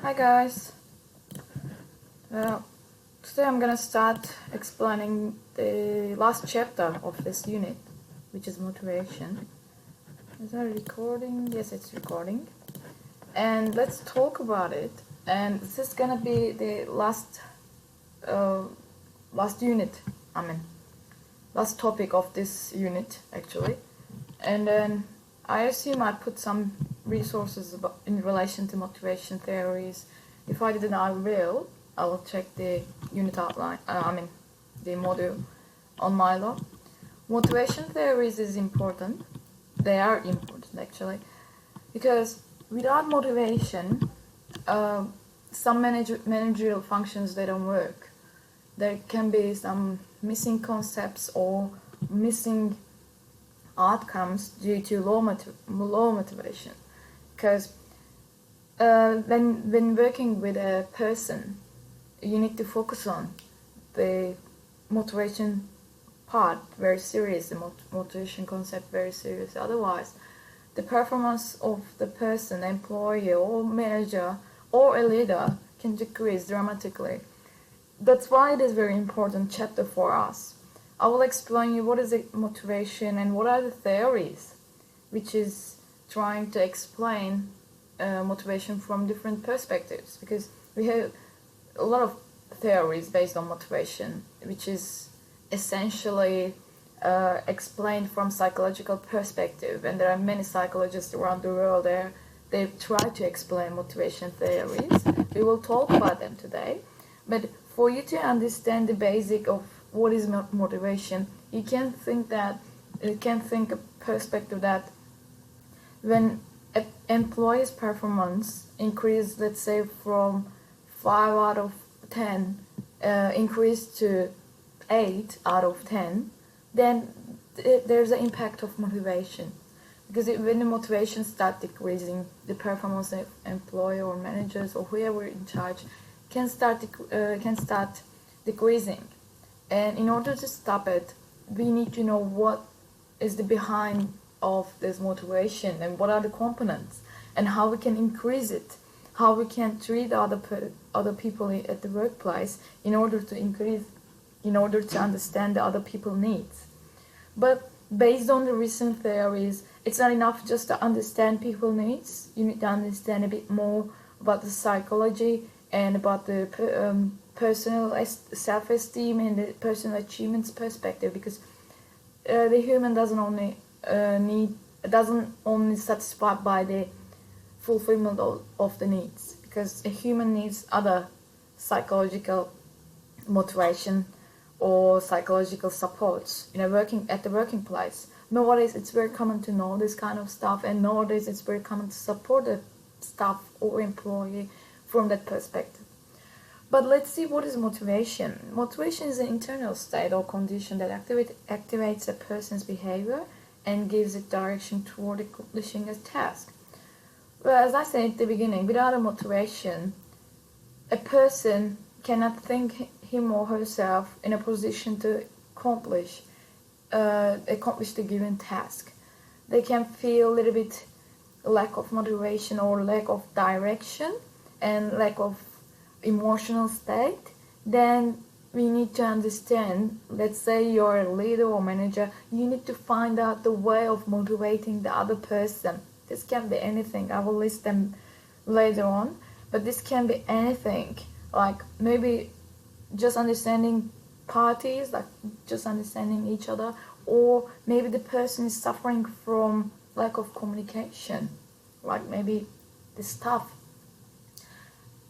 Hi guys. Well, today I'm gonna start explaining the last chapter of this unit, which is motivation. Is that recording? Yes, it's recording. And let's talk about it. And this is gonna be the last unit. Last topic of this unit actually. And then I assume I put some resources in relation to motivation theories. If I didn't, I will check the unit outline, the module on Milo. Motivation theories is important. They are important actually, because without motivation, some managerial functions, they don't work. There can be some missing concepts or missing outcomes due to low motivation. Because when working with a person, you need to focus on the motivation part very serious, the motivation concept very serious. Otherwise, the performance of the person, employee or manager or a leader can decrease dramatically. That's why it is a very important chapter for us. I will explain you what is the motivation and what are the theories, which is trying to explain motivation from different perspectives, because we have a lot of theories based on motivation, which is essentially explained from psychological perspective, and there are many psychologists around the world there. They try to explain motivation theories. We will talk about them today, but for you to understand the basic of what is motivation, you can think a perspective that when an employee's performance increase, let's say from 5 out of 10 increase to 8 out of 10, then there's an impact of motivation. Because when the motivation starts decreasing, the performance of employee or managers or whoever in charge can start decreasing. And in order to stop it, we need to know what is the behind of this motivation and what are the components and how we can increase it, how we can treat other people at the workplace in order to understand the other people's needs. But based on the recent theories, it's not enough just to understand people's needs. You need to understand a bit more about the psychology and about the personal self-esteem and the personal achievements perspective, because the human doesn't only satisfied by the fulfillment of the needs, because a human needs other psychological motivation or psychological supports at the working place. Nowadays it's very common to know this kind of stuff, and nowadays it's very common to support the staff or employee from that perspective. But let's see, what is motivation. Motivation is an internal state or condition that activates a person's behavior and gives it direction toward accomplishing a task. Well, as I said at the beginning, without a motivation, a person cannot think him or herself in a position to accomplish the given task. They can feel a little bit lack of motivation or lack of direction and lack of emotional state. Then we need to understand, let's say you're a leader or manager, you need to find out the way of motivating the other person. This can be anything. I will list them later on, but this can be anything, like maybe just understanding parties, like just understanding each other, or maybe the person is suffering from lack of communication, like maybe the staff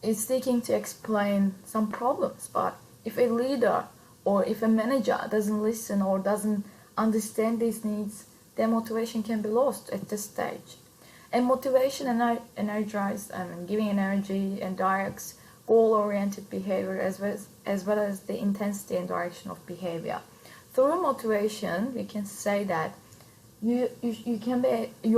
is seeking to explain some problems, but if a leader or if a manager doesn't listen or doesn't understand these needs, their motivation can be lost at this stage. And motivation energizes, giving energy and directs goal-oriented behavior as well as the intensity and direction of behavior. Through motivation, we can say that you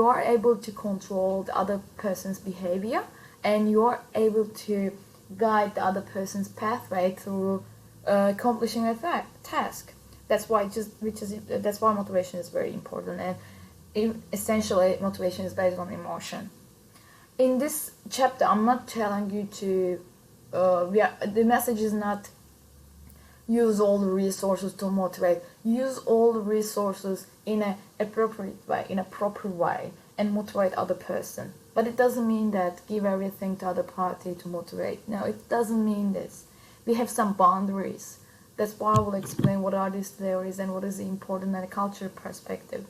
are able to control the other person's behavior, and you are able to guide the other person's pathway through accomplishing a task. That's why motivation is very important, and essentially motivation is based on emotion. in this chapter, I'm not telling you to, the message is not use all the resources to motivate. Use all the resources in an appropriate way, in a proper way, and motivate other person. But it doesn't mean that give everything to other party to motivate. No, it doesn't mean this. We have some boundaries. That's why I will explain what are these theories and what is important in a cultural perspective.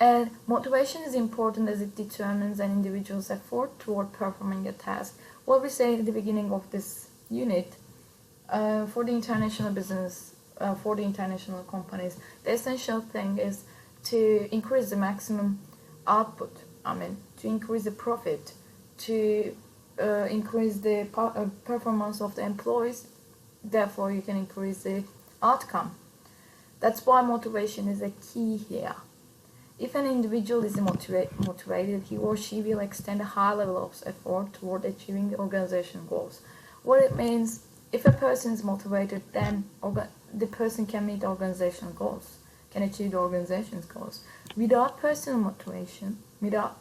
And motivation is important as it determines an individual's effort toward performing a task. What we say at the beginning of this unit, for the international business, for the international companies, the essential thing is to increase the maximum output. To increase the profit, to increase the performance of the employees. Therefore, you can increase the outcome. That's why motivation is a key here. If an individual is motivated, he or she will extend a high level of effort toward achieving the organization goals. What it means, if a person is motivated, then the person can meet organizational goals, can achieve the organization's goals. Without personal motivation, without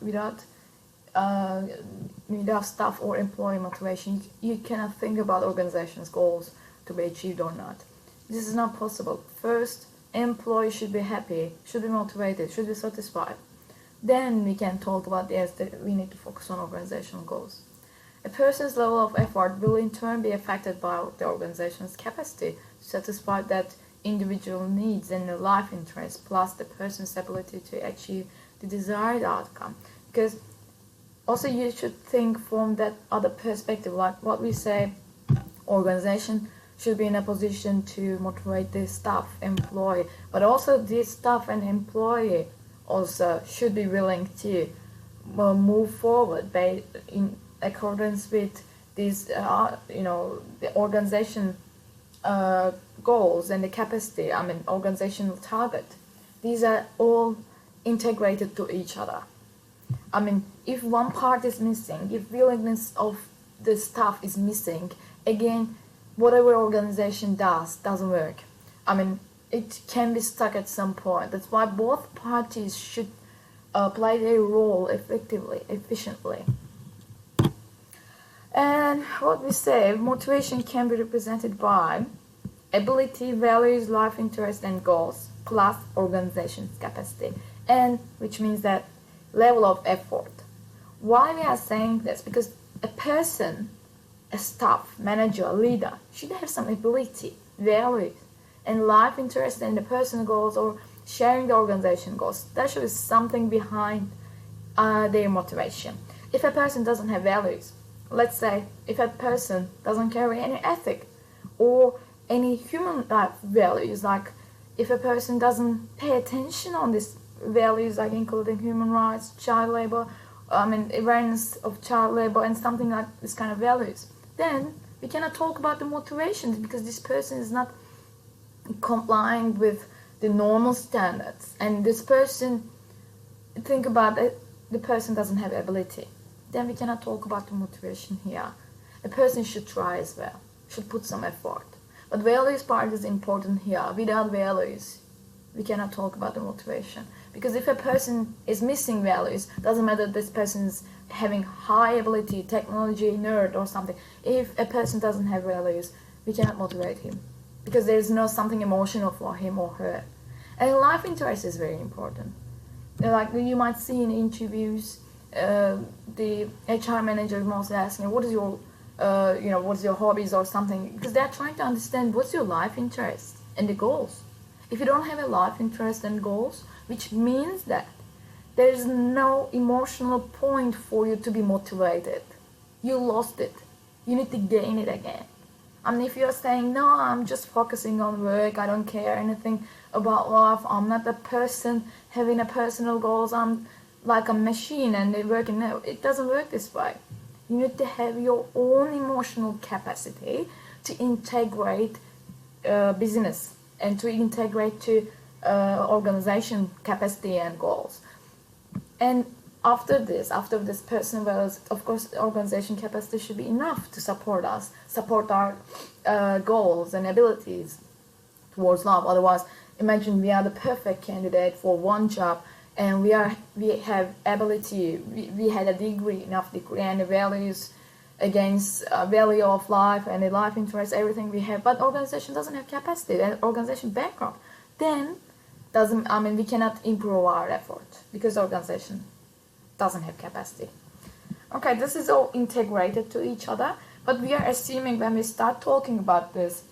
staff or employee motivation, you cannot think about organization's goals to be achieved or not. This is not possible. First, employee should be happy, should be motivated, should be satisfied. Then we can talk about we need to focus on organizational goals. A person's level of effort will in turn be affected by the organization's capacity to satisfy that individual needs and their life interests, plus the person's ability to achieve the desired outcome. Because also you should think from that other perspective, like what we say, organization should be in a position to motivate the staff, employee, but also the staff and employee also should be willing to move forward in accordance with these, the organization goals and the capacity, organizational target. These are all integrated to each other. If one part is missing, if willingness of the staff is missing, again, whatever organization doesn't work. It can be stuck at some point. That's why both parties should play their role effectively, efficiently. And what we say, motivation can be represented by ability, values, life interest, and goals, plus organization's capacity, and which means that level of effort. Why we are saying this? Because a person, a staff, manager, a leader should have some ability, values, and life interest in the personal goals or sharing the organization goals. There should be something behind their motivation. If a person doesn't have values, let's say if a person doesn't carry any ethic or any human life values, like if a person doesn't pay attention on these values, like including human rights, child labor, awareness of child labor and something like this kind of values, then we cannot talk about the motivations because this person is not complying with the normal standards. And this person, think about it, the person doesn't have ability. Then we cannot talk about the motivation here. A person should try as well, should put some effort. But values part is important here. Without values, we cannot talk about the motivation. Because if a person is missing values, doesn't matter if this person is having high ability, technology, nerd or something. If a person doesn't have values, we cannot motivate him. Because there is no something emotional for him or her. And life interest is very important. Like you might see in interviews, the HR manager is mostly asking, what is your, what's your hobbies or something? Because they're trying to understand what's your life interest and the goals. If you don't have a life interest and goals, which means that there is no emotional point for you to be motivated. You lost it. You need to gain it again. If you're saying, no, I'm just focusing on work, I don't care anything about life, I'm not a person having a personal goals, I'm like a machine and they're working. No, it doesn't work this way. You need to have your own emotional capacity to integrate business and to integrate to organization capacity and goals. And after this personal values, of course, organization capacity should be enough to support us, support our goals and abilities towards love. Otherwise, imagine we are the perfect candidate for one job and we have ability, we had a degree, enough degree, and the values against value of life and the life interest, everything we have, but organization doesn't have capacity, and organization bankrupt, then we cannot improve our effort because organization doesn't have capacity. Okay, this is all integrated to each other, but we are assuming when we start talking about this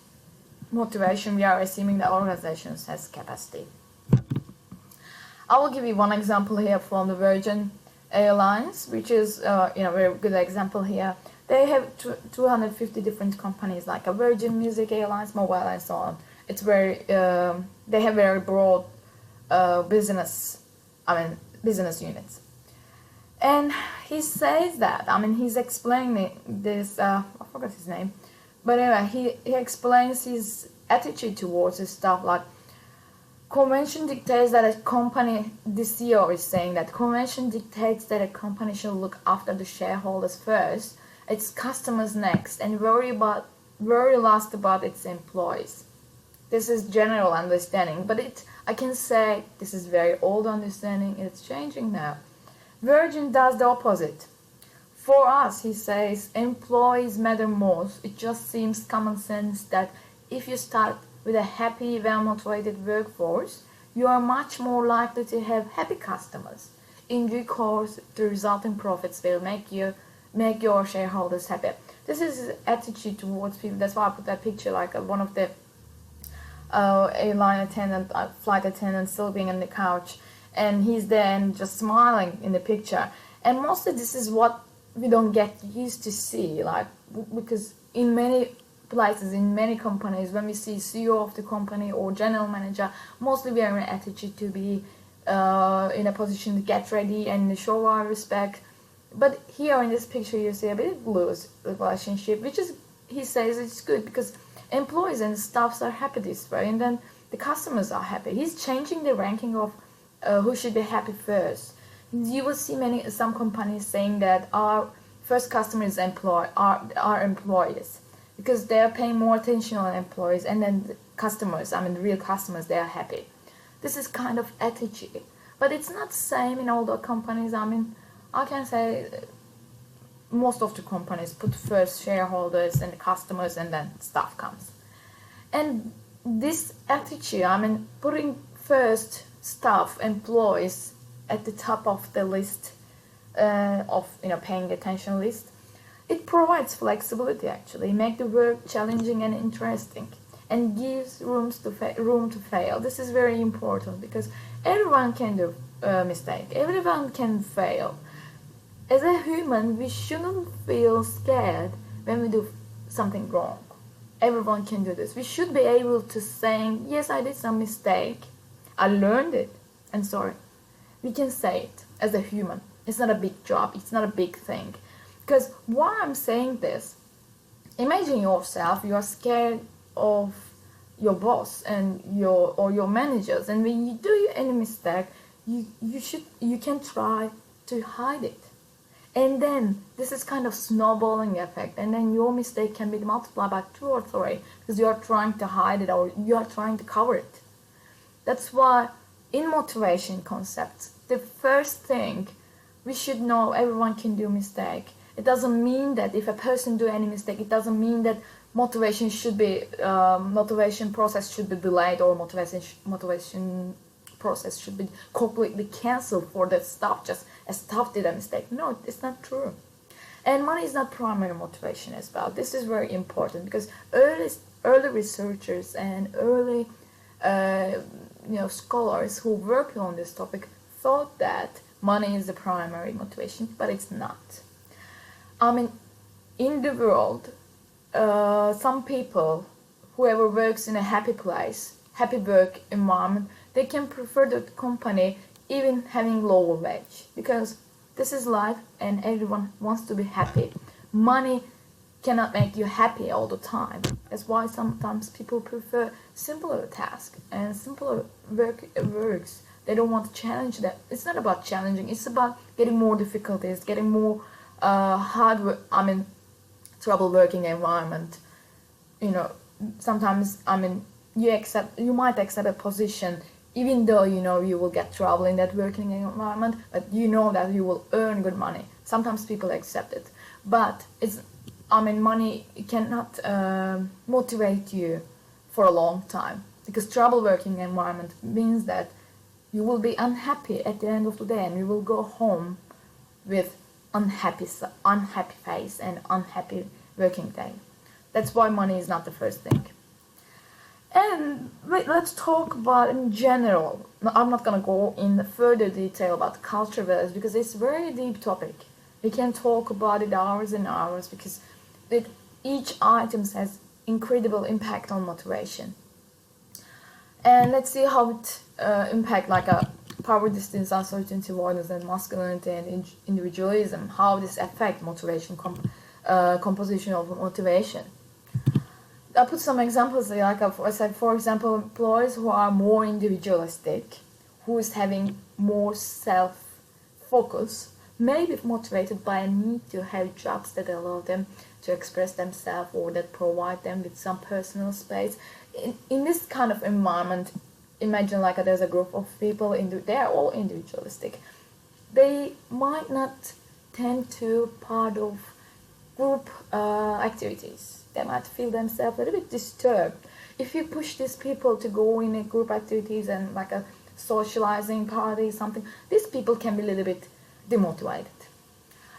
motivation, we are assuming that organizations has capacity. I will give you one example here from the Virgin Airlines, which is a very good example here. They have 250 different companies like a Virgin Music Airlines, Mobile, and so on. It's very they have very broad business units. And he says that, he's explaining this, I forgot his name, but anyway, he explains his attitude towards this stuff, like, convention dictates that a company, the CEO is saying that convention dictates that a company should look after the shareholders first, its customers next, and worry last about its employees. This is general understanding, but I can say this is very old understanding, and it's changing now. Virgin does the opposite. For us, he says, employees matter most. It just seems common sense that if you start with a happy, well-motivated workforce, you are much more likely to have happy customers. In due course, the resulting profits will make your shareholders happy. This is his attitude towards people. That's why I put that picture, like one of the flight attendant sleeping on the couch, and he's there and just smiling in the picture. And mostly this is what we don't get used to see, like, because in many places, in many companies, when we see CEO of the company or general manager, mostly we are in an attitude to be in a position to get ready and show our respect. But here in this picture you see a bit loose relationship, which is, he says, it's good because employees and staffs are happy this way, and then the customers are happy. He's changing the ranking of who should be happy first. You will see some companies saying that our first customer is our employees, because they are paying more attention on employees, and then the customers, the real customers, they are happy. This is kind of attitude, but it's not the same in all the companies. I can say most of the companies put first shareholders and the customers, and then staff comes. And this attitude, putting first staff, employees at the top of the list of paying attention list, it provides flexibility, actually, make the work challenging and interesting, and gives room to fail. This is very important because everyone can do a mistake, everyone can fail. As a human, we shouldn't feel scared when we do something wrong. Everyone can do this. We should be able to say, yes, I did some mistake, I learned it, and sorry. We can say it as a human. It's not a big job, it's not a big thing. Because why I'm saying this, imagine yourself, you are scared of your boss and your managers, and when you do any mistake, you can try to hide it. And then this is kind of snowballing effect, and then your mistake can be multiplied by 2 or 3 because you are trying to hide it or you are trying to cover it. That's why in motivation concepts, the first thing we should know, everyone can do mistake. It doesn't mean that if a person do any mistake, it doesn't mean that motivation process should be delayed, or motivation process should be completely cancelled for that staff, just a staff did a mistake. No, it's not true. And money is not primary motivation as well. This is very important because early researchers and early scholars who work on this topic thought that money is the primary motivation, but it's not. In the world, some people, whoever works in a happy place, happy work environment, they can prefer the company even having lower wage, because this is life and everyone wants to be happy. Money cannot make you happy all the time. That's why sometimes people prefer simpler tasks and simpler works. They don't want to challenge that. It's not about challenging, it's about getting more difficulties, getting more trouble working environment. Sometimes you might accept a position even though you know you will get trouble in that working environment, but you know that you will earn good money. Sometimes people accept it, but money cannot motivate you for a long time, because trouble working environment means that you will be unhappy at the end of the day, and you will go home with unhappy face and unhappy working day. That's why money is not the first thing. And let's talk about in general. I'm not gonna go in further detail about culture values because it's a very deep topic. We can talk about it hours and hours because each item has incredible impact on motivation. And let's see how it impact like a power distance, uncertainty, avoidance, and masculinity and individualism. How this affect motivation, composition of motivation. I put some examples like I said, for example, employees who are more individualistic, who is having more self-focus, may be motivated by a need to have jobs that allow them to express themselves or that provide them with some personal space. In this kind of environment, imagine like there's a group of people, they are all individualistic. They might not tend to part of group activities. They might feel themselves a little bit disturbed. If you push these people to go in a group activities and like a socializing party, something, these people can be a little bit demotivated.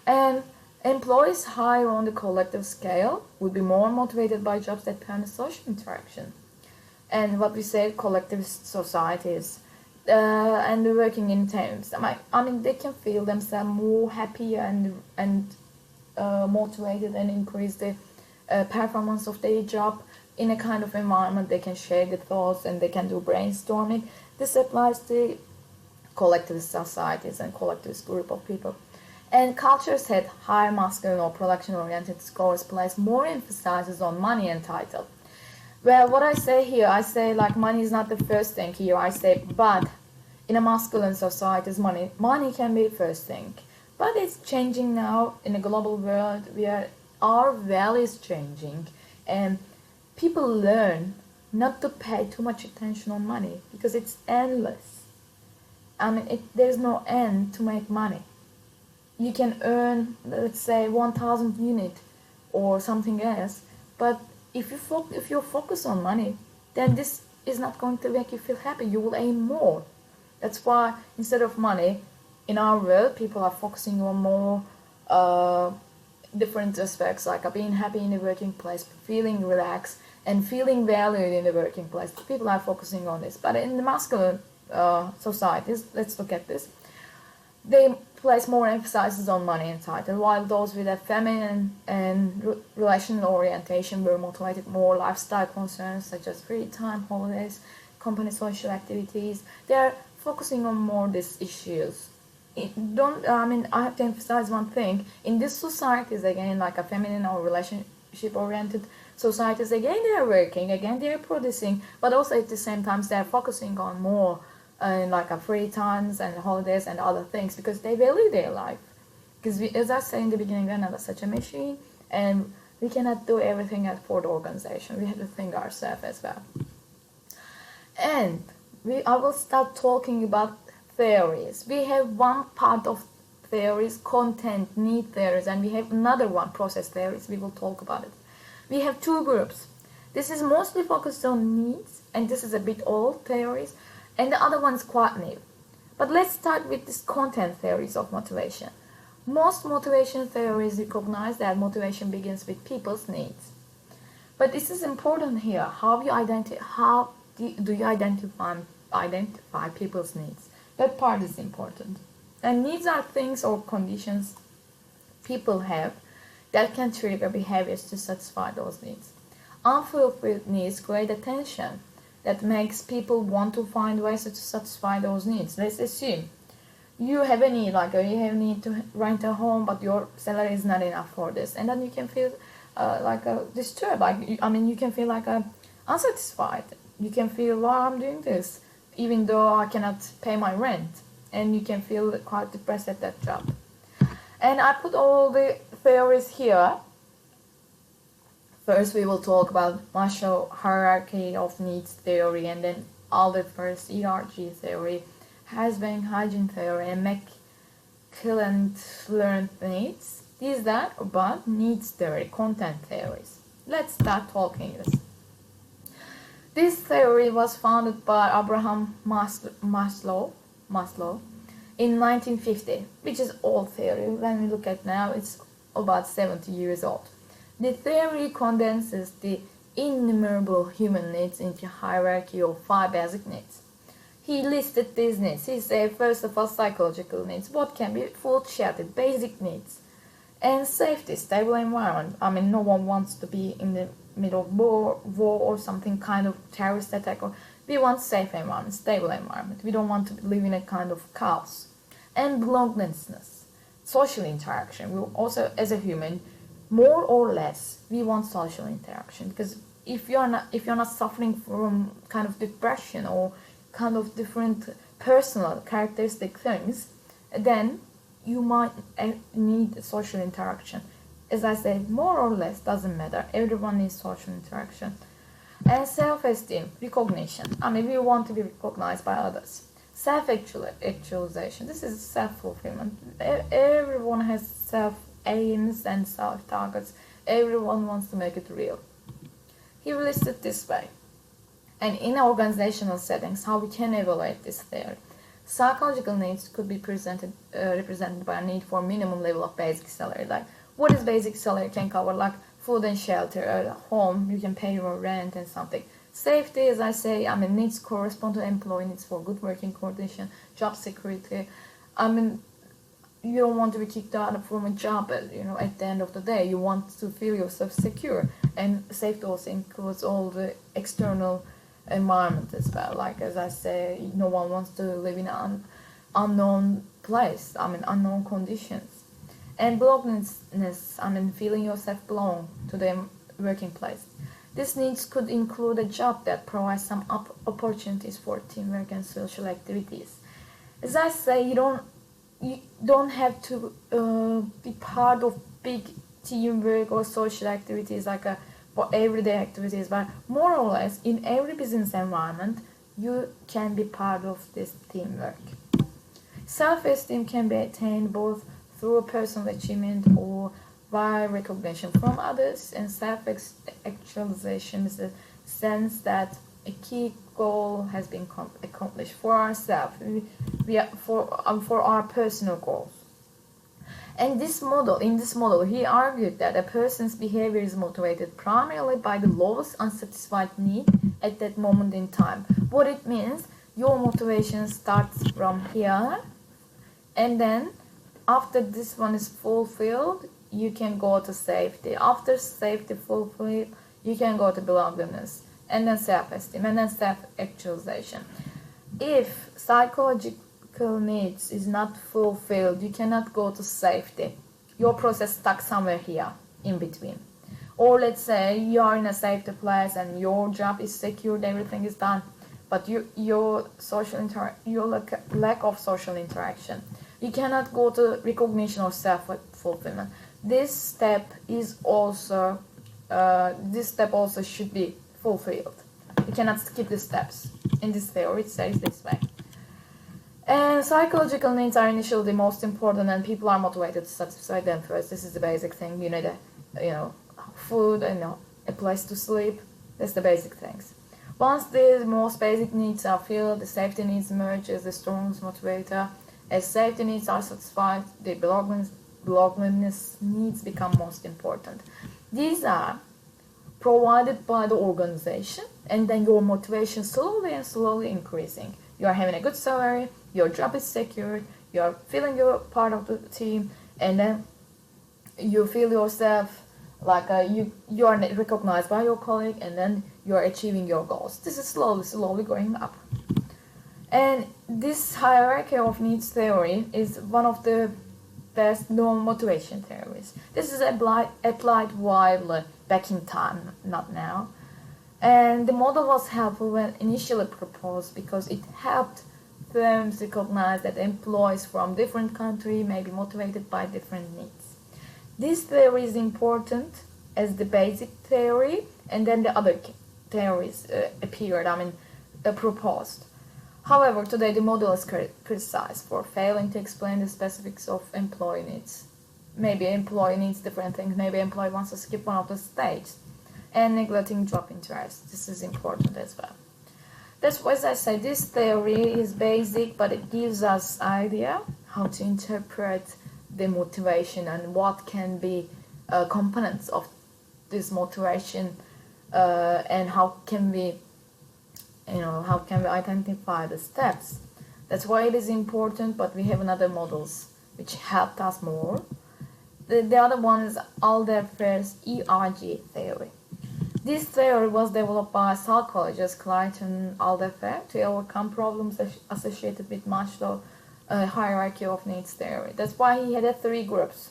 And employees higher on the collective scale would be more motivated by jobs that permit social interaction. And what we say, collectivist societies, and working in teams. They can feel themselves more happy and motivated and increase the performance of their job in a kind of environment. They can share the thoughts and they can do brainstorming. This applies to collectivist societies and collectivist group of people. And cultures had higher masculine or production-oriented scores place more emphasis on money and title. Well, what I say here, I say like money is not the first thing here. I say, but in a masculine societies, money can be the first thing. But it's changing now in a global world where our values changing, and people learn not to pay too much attention on money because it's endless. There's no end to make money. You can earn, let's say, 1,000 unit or something else, but if you focus on money, then this is not going to make you feel happy. You will aim more. That's why instead of money, in our world, people are focusing on more different aspects, like being happy in the working place, feeling relaxed, and feeling valued in the working place. People are focusing on this. But in the masculine societies, let's look at this, they place more emphasis on money and title, while those with a feminine and relational orientation were motivated more lifestyle concerns such as free time, holidays, company social activities. They are focusing on more these issues. I have to emphasize one thing. In these societies, again, like a feminine or relationship-oriented societies, again, they are working, again, they are producing, but also at the same time, they are focusing on more like a free times and holidays and other things because they value their life. Because as I said in the beginning, we're not such a machine, and we cannot do everything for the organization. We have to think ourselves as well. And I will start talking about theories. We have one part of theories, content, need theories, and we have another one, process theories. We will talk about it. We have two groups. This is mostly focused on needs, and this is a bit old theories, and the other one is quite new. But let's start with this content theories of motivation. Most motivation theories recognize that motivation begins with people's needs. But this is important here. How do you identify people's needs? That part is important. And needs are things or conditions people have that can trigger behaviors to satisfy those needs. Unfulfilled needs create a tension that makes people want to find ways to satisfy those needs. Let's assume you have a need, like you have a need to rent a home, but your salary is not enough for this, and then you can feel disturbed. You can feel unsatisfied. You can feel, why I'm doing this, even though I cannot pay my rent, and you can feel quite depressed at that job. And I put all the theories here. First, we will talk about Maslow hierarchy of needs theory, and then Alderfer's ERG theory, Husband hygiene theory, and McClelland learned needs. These are about needs theory, content theories. Let's start talking this. This theory was founded by Abraham Maslow in 1950, which is old theory. When we look at now, it's about 70 years old. The theory condenses the innumerable human needs into a hierarchy of 5 basic needs. He listed these needs. He said, first of all, psychological needs. What can be food, shelter, basic needs. And safety, stable environment. I mean, no one wants to be in the middle of war or something kind of terrorist attack. Or we want safe environment, stable environment. We don't want to live in a kind of chaos. And belongingness, social interaction. We also, as a human, more or less, we want social interaction, because if you're not suffering from kind of depression or kind of different personal characteristic things, then you might need social interaction. As I said, more or less doesn't matter. Everyone needs social interaction. And self-esteem, recognition. I mean, we want to be recognized by others. Self-actualization. This is self-fulfillment. Everyone has self-aims and self-targets. Everyone wants to make it real. He listed this way. And in organizational settings, how we can evaluate this theory. Psychological needs could be represented by a need for minimum level of basic salary. Like, what is basic salary can cover? Like food and shelter, a home, you can pay your rent and something. Safety, as I say, I mean, needs correspond to employee needs for good working condition, job security. I mean, you don't want to be kicked out from a job, at the end of the day. You want to feel yourself secure. And safety also includes all the external environment as well. Like, as I say, no one wants to live in an unknown place, unknown conditions. And belongingness, feeling yourself belong to the working place. These needs could include a job that provides some opportunities for teamwork and social activities. As I say, you don't have to be part of big teamwork or social activities for everyday activities, but more or less in every business environment, you can be part of this teamwork. Self-esteem can be attained both through personal achievement or via recognition from others, and self-actualization is the sense that a key goal has been accomplished for ourselves, for our personal goals. And in this model, he argued that a person's behavior is motivated primarily by the lowest unsatisfied need at that moment in time. What it means, your motivation starts from here, and then after this one is fulfilled, you can go to safety. After safety fulfilled, you can go to belongingness, and then self-esteem, and then self-actualization. If psychological needs is not fulfilled, you cannot go to safety. Your process stuck somewhere here in between. Or let's say you are in a safety place and your job is secured, everything is done, but your lack of social interaction. You cannot go to recognition or self-fulfillment. This step also should be fulfilled. You cannot skip the steps. In this theory, it says this way. And psychological needs are initially the most important, and people are motivated to satisfy them first. This is the basic thing. You need food and a place to sleep. That's the basic things. Once the most basic needs are filled, the safety needs emerge as the strongest motivator. As safety needs are satisfied, the belongingness needs become most important. These are provided by the organization, and then your motivation slowly increasing. You are having a good salary, your job is secured, you are feeling you're part of the team, and then you feel yourself like you are recognized by your colleague, and then you are achieving your goals. This is slowly going up. And this hierarchy of needs theory is one of the best known motivation theories. This is applied widely back in time, not now. And the model was helpful when initially proposed because it helped firms recognize that employees from different countries may be motivated by different needs. This theory is important as the basic theory, and then the other theories appeared. proposed. However, today the model is criticized for failing to explain the specifics of employee needs. Maybe employee needs different things, maybe employee wants to skip one of the stages, and neglecting job interest. This is important as well. That's why, as I say, this theory is basic, but it gives us idea how to interpret the motivation and what can be components of this motivation, and how can we identify the steps. That's why it is important, but we have another models which helped us more. The other one is Alderfer's ERG theory. This theory was developed by psychologist Clayton Alderfer to overcome problems associated with Maslow hierarchy of needs theory. That's why he had 3 groups.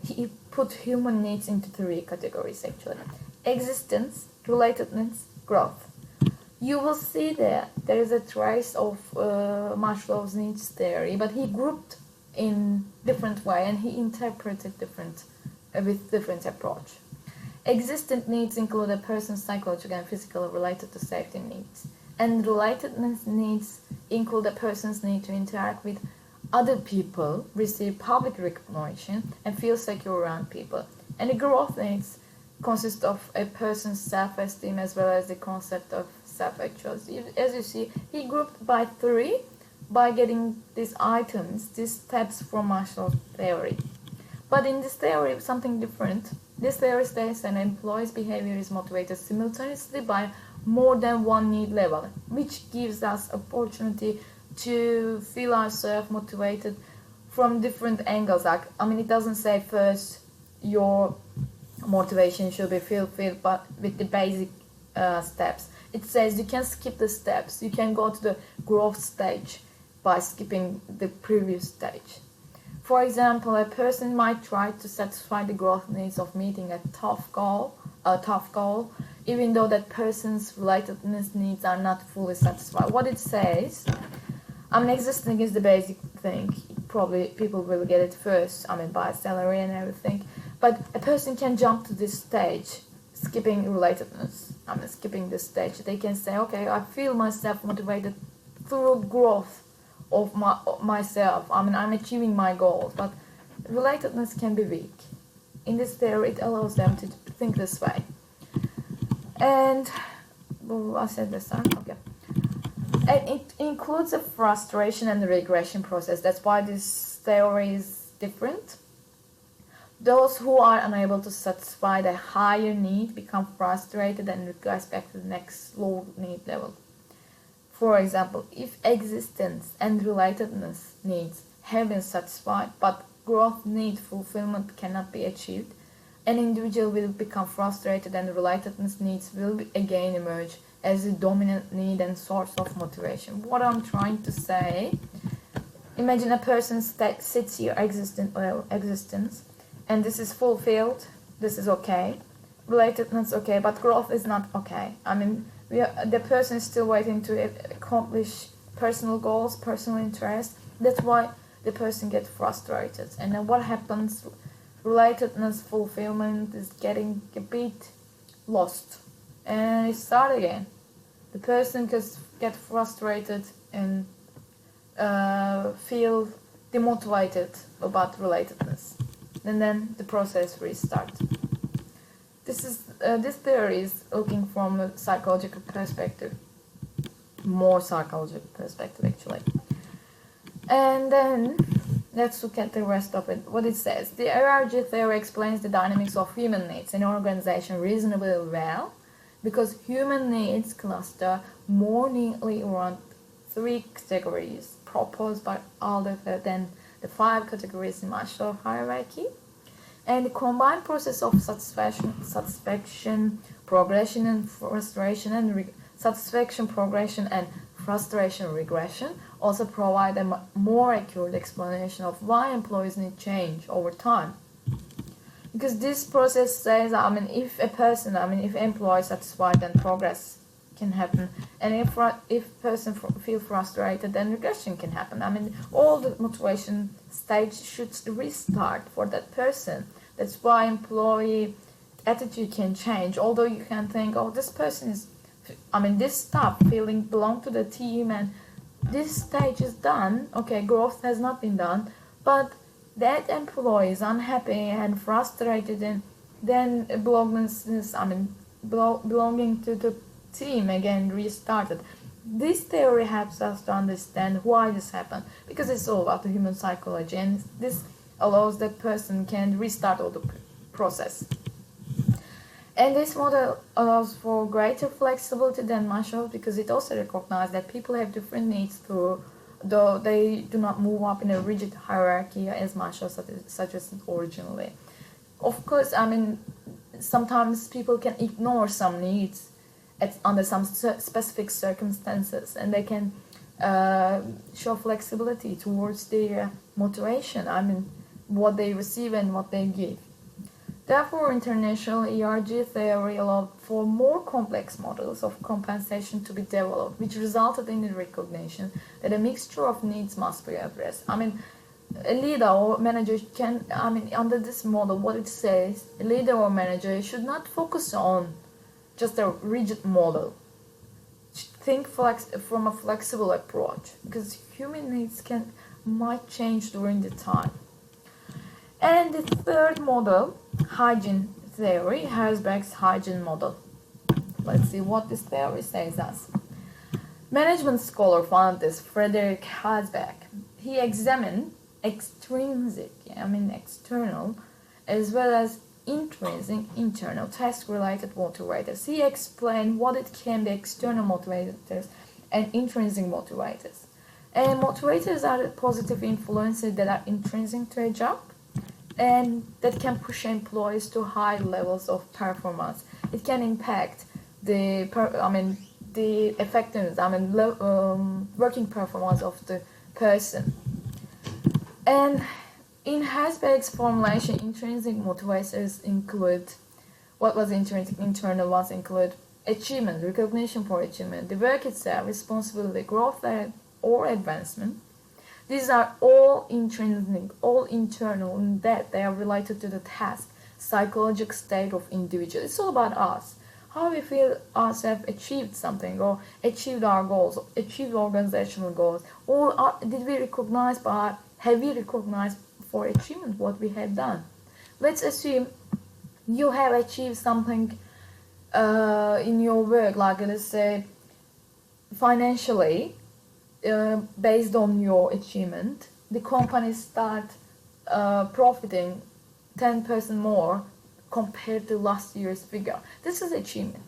He put human needs into 3 categories actually: existence, relatedness, growth. You will see that there is a trace of Maslow's needs theory, but he grouped in different way and he interpreted with different approach. Existent needs include a person's psychological and physical related to safety needs, and relatedness needs include a person's need to interact with other people, receive public recognition, and feel secure around people. And the growth needs consist of a person's self-esteem as well as the concept of self-actualization. As you see, he grouped by 3 by getting these items, these steps from Maslow's theory. But in this theory, something different. This theory states an employee's behavior is motivated simultaneously by more than one need level, which gives us opportunity to feel ourselves motivated from different angles. It doesn't say first your motivation should be fulfilled, but with the basic steps. It says you can skip the steps. You can go to the growth stage by skipping the previous stage. For example, a person might try to satisfy the growth needs of meeting a tough goal, even though that person's relatedness needs are not fully satisfied. What it says, existing is the basic thing. Probably people will get it first, by salary and everything. But a person can jump to this stage, skipping relatedness. Skipping this stage. They can say, okay, I feel myself motivated through growth of myself. I'm achieving my goals, but relatedness can be weak. In this theory, it allows them to think this way. And I said this time, okay. And it includes a frustration and the regression process. That's why this theory is different. Those who are unable to satisfy the higher need become frustrated and regress back to the next low need level. For example, if existence and relatedness needs have been satisfied, but growth need fulfillment cannot be achieved, an individual will become frustrated and relatedness needs will again emerge as a dominant need and source of motivation. What I'm trying to say, imagine a person sits here, existence, and this is fulfilled, this is okay, relatedness okay, but growth is not okay. The person is still waiting to accomplish personal goals, personal interests. That's why the person gets frustrated. And then what happens? Relatedness, fulfillment is getting a bit lost. And it starts again. The person get frustrated and feel demotivated about relatedness. And then the process restarts. This theory is looking from a psychological perspective, more psychological perspective actually. And then let's look at the rest of it. What it says: the ERG theory explains the dynamics of human needs in an organization reasonably well, because human needs cluster more neatly around 3 categories proposed by Alderfer than the 5 categories in Maslow hierarchy. And the combined process of satisfaction, progression, and frustration, and satisfaction, progression, and frustration regression also provide a more accurate explanation of why employees need change over time. Because this process says, if employee is satisfied, then progress can happen, and if person feel frustrated, then regression can happen. All the motivation stage should restart for that person. That's why employee attitude can change. Although you can think, oh, this person is this stuff feeling belong to the team, and this stage is done. Okay, growth has not been done, but that employee is unhappy and frustrated, and then belonging to the team again restarted. This theory helps us to understand why this happened, because it's all about the human psychology, and this allows that person can restart all the process. And this model allows for greater flexibility than Maslow's, because it also recognizes that people have different needs too, though they do not move up in a rigid hierarchy as Maslow suggested originally. Of course, sometimes people can ignore some needs under some specific circumstances, and they can show flexibility towards their motivation, what they receive and what they give. Therefore, international ERG theory allowed for more complex models of compensation to be developed, which resulted in the recognition that a mixture of needs must be addressed. A leader or manager can, under this model, what it says, a leader or manager should not focus on just a rigid model. Think from a flexible approach, because human needs might change during the time. And the third model, hygiene theory, Herzberg's hygiene model. Let's see what this theory says us. Management scholar found this, Frederick Herzberg. He examined external, as well as intrinsic, internal, task-related motivators. He explained what it can be external motivators and intrinsic motivators. And motivators are the positive influences that are intrinsic to a job, and that can push employees to high levels of performance. It can impact the effectiveness, working performance of the person. And in Herzberg's formulation, intrinsic motivators include, what was intrinsic, internal ones include achievement, recognition for achievement, the work itself, responsibility, growth or advancement. These are all intrinsic, all internal, in that they are related to the task, psychological state of individual. It's all about us, how we feel ourselves achieved something, or achieved our goals, achieved organizational goals, or have we recognized for achievement what we have done. Let's assume you have achieved something in your work, like let's say financially, based on your achievement, the company start profiting 10% more compared to last year's figure. This is achievement.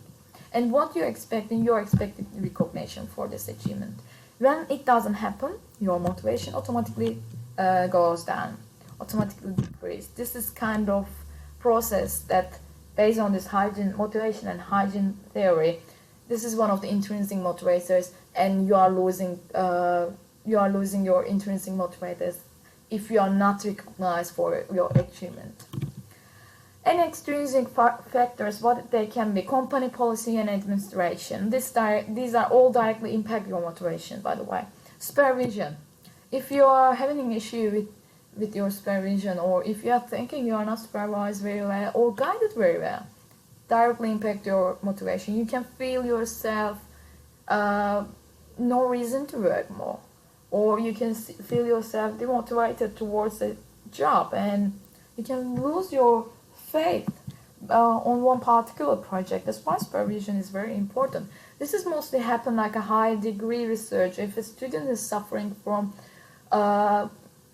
And what you're expecting recognition for this achievement. When it doesn't happen, your motivation automatically goes down, automatically decreases. This is kind of process that, based on this hygiene, motivation and hygiene theory, this is one of the intrinsic motivators, and you are losing your intrinsic motivators if you are not recognized for your achievement. And extrinsic factors, what they can be: company policy and administration. These are all directly impact your motivation, by the way. Supervision. If you are having an issue with your supervision, or if you are thinking you are not supervised very well or guided very well, directly impact your motivation. You can feel yourself no reason to work more, or you can feel yourself demotivated towards the job, and you can lose your faith on one particular project. That's why supervision is very important. This is mostly happen like a high degree research. If a student is suffering from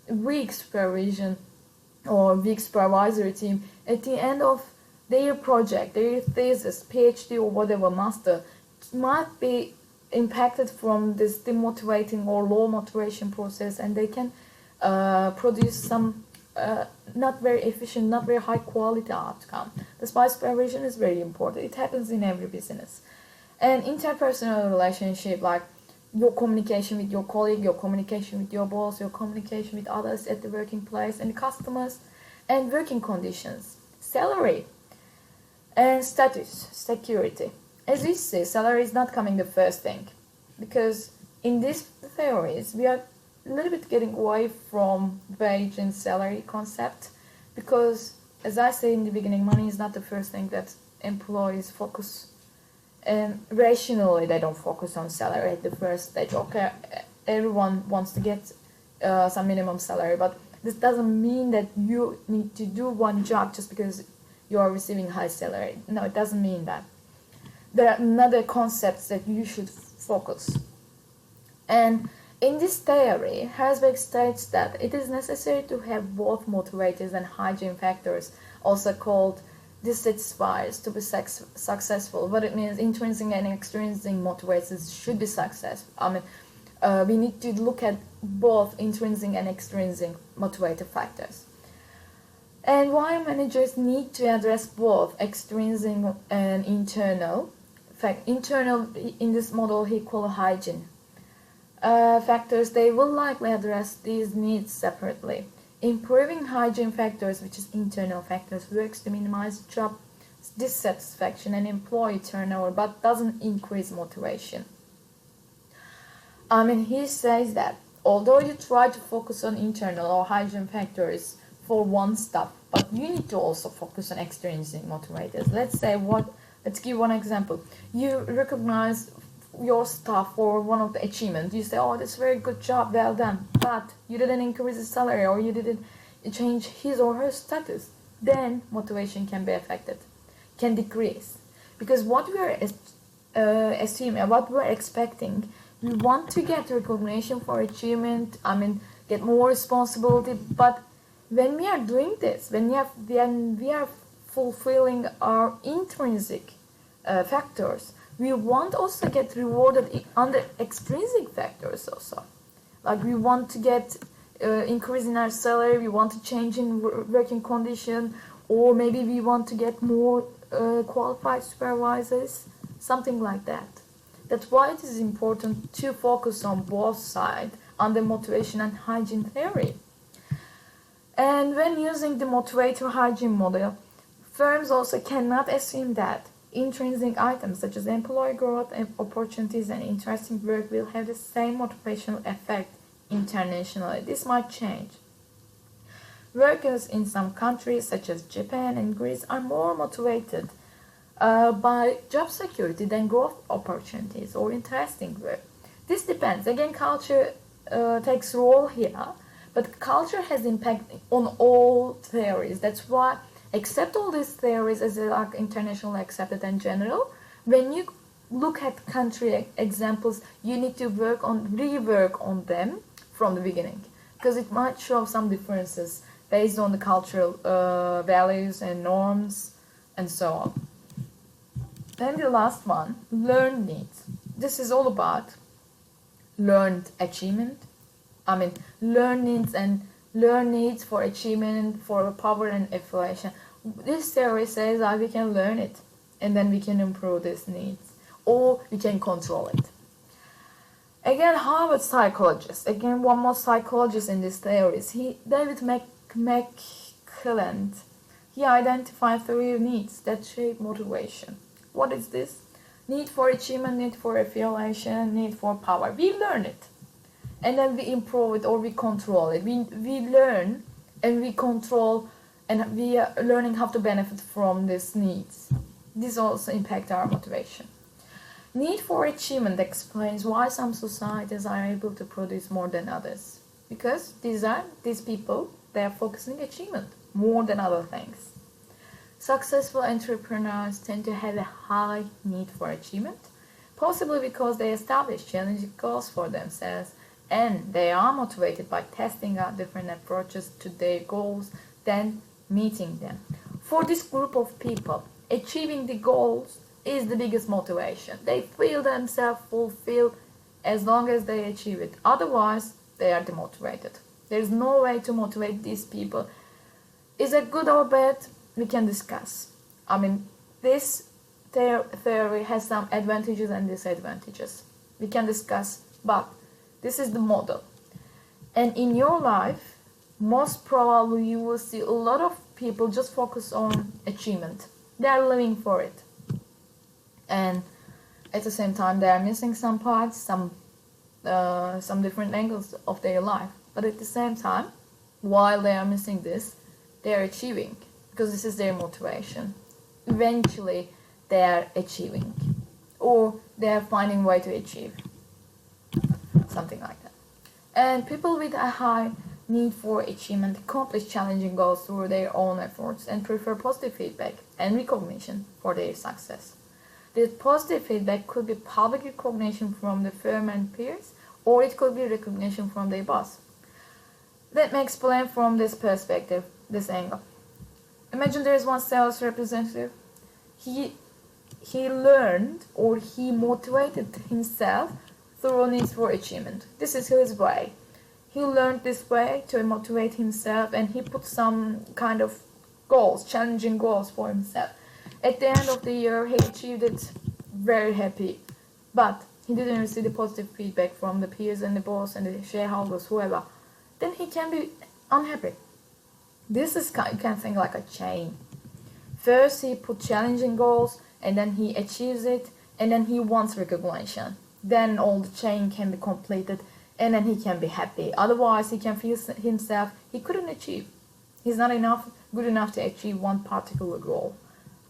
weak supervision or weak supervisory team, at the end of their project, their thesis, PhD or whatever, master, might be impacted from this demotivating or low motivation process, and they can produce some not very efficient, not very high quality outcome. That's why supervision is very important. It happens in every business. And interpersonal relationship, like your communication with your colleague, your communication with your boss, your communication with others at the working place and customers, and working conditions, salary, and status, security. As we see, salary is not coming the first thing, because in these theories we are a little bit getting away from wage and salary concept, because as I said in the beginning, money is not the first thing that employees focus And rationally, they don't focus on salary at the first stage. Okay, everyone wants to get some minimum salary, but this doesn't mean that you need to do one job just because you are receiving high salary. No, it doesn't mean that. There are other concepts that you should focus. And in this theory, Herzberg states that it is necessary to have both motivators and hygiene factors, also called dissatisfiers, to be successful. What it means, intrinsic and extrinsic motivators should be successful. We need to look at both intrinsic and extrinsic motivator factors. And why managers need to address both extrinsic and internal. In fact, internal in this model he called hygiene factors, they will likely address these needs separately. Improving hygiene factors, which is internal factors, works to minimize job dissatisfaction and employee turnover, but doesn't increase motivation. He says that although you try to focus on internal or hygiene factors for one stuff, but you need to also focus on extrinsic motivators. Let's give one example. You recognize your staff for one of the achievements. You say, oh, that's a very good job, well done, but you didn't increase his salary or you didn't change his or her status. Then motivation can be affected, can decrease. Because what we are assuming, what we're expecting, we want to get recognition for achievement, get more responsibility, but when we are doing this, when we are fulfilling our intrinsic factors, we want also get rewarded under extrinsic factors also. Like we want to get increase in our salary, we want to change in working condition, or maybe we want to get more qualified supervisors, something like that. That's why it is important to focus on both sides under motivation and hygiene theory. And when using the motivator hygiene model, firms also cannot assume that intrinsic items such as employee growth and opportunities and interesting work will have the same motivational effect internationally. This might change. Workers in some countries such as Japan and Greece are more motivated by job security than growth opportunities or interesting work. This depends. Again, culture takes role here, but culture has impact on all theories. That's why accept all these theories as like internationally accepted and general. When you look at country examples, you need to rework on them from the beginning, because it might show some differences based on the cultural values and norms and so on. Then the last one, learned needs. This is all about learned achievement. Learned needs and learn needs for achievement, for power and affiliation. This theory says that we can learn it and then we can improve these needs, or we can control it. Again, Harvard psychologist, again one more psychologist in this theory, David McClelland. He identified 3 needs that shape motivation. What is this? Need for achievement, need for affiliation, need for power. We learn it. And then we improve it or we control it. We learn and we control, and we are learning how to benefit from these needs. This also impacts our motivation. Need for achievement explains why some societies are able to produce more than others. Because these people, they are focusing achievement more than other things. Successful entrepreneurs tend to have a high need for achievement, possibly because they establish challenging goals for themselves, and they are motivated by testing out different approaches to their goals, then meeting them. For this group of people, achieving the goals is the biggest motivation. They feel themselves fulfilled as long as they achieve it. Otherwise, they are demotivated. There's no way to motivate these people. Is it good or bad? We can discuss. This theory has some advantages and disadvantages. We can discuss, but this is the model. And in your life, most probably you will see a lot of people just focus on achievement. They are living for it. And at the same time, they are missing some parts, some different angles of their life. But at the same time, while they are missing this, they are achieving, because this is their motivation. Eventually, they are achieving. or they are finding way to achieve, something like that. And people with a high need for achievement accomplish challenging goals through their own efforts and prefer positive feedback and recognition for their success. This positive feedback could be public recognition from the firm and peers, or it could be recognition from their boss. Let me explain from this perspective, this angle. Imagine there is one sales representative. He learned, or he motivated himself through needs for achievement. This is his way. He learned this way to motivate himself, and he put some kind of goals, challenging goals for himself. At the end of the year, he achieved it, very happy. But he didn't receive the positive feedback from the peers and the boss and the shareholders, whoever. Then he can be unhappy. This is, you can think like a chain. First, he put challenging goals, and then he achieves it, and then he wants recognition. Then all the chain can be completed, and then he can be happy. Otherwise, he can feel himself he couldn't achieve. He's not good enough to achieve one particular goal,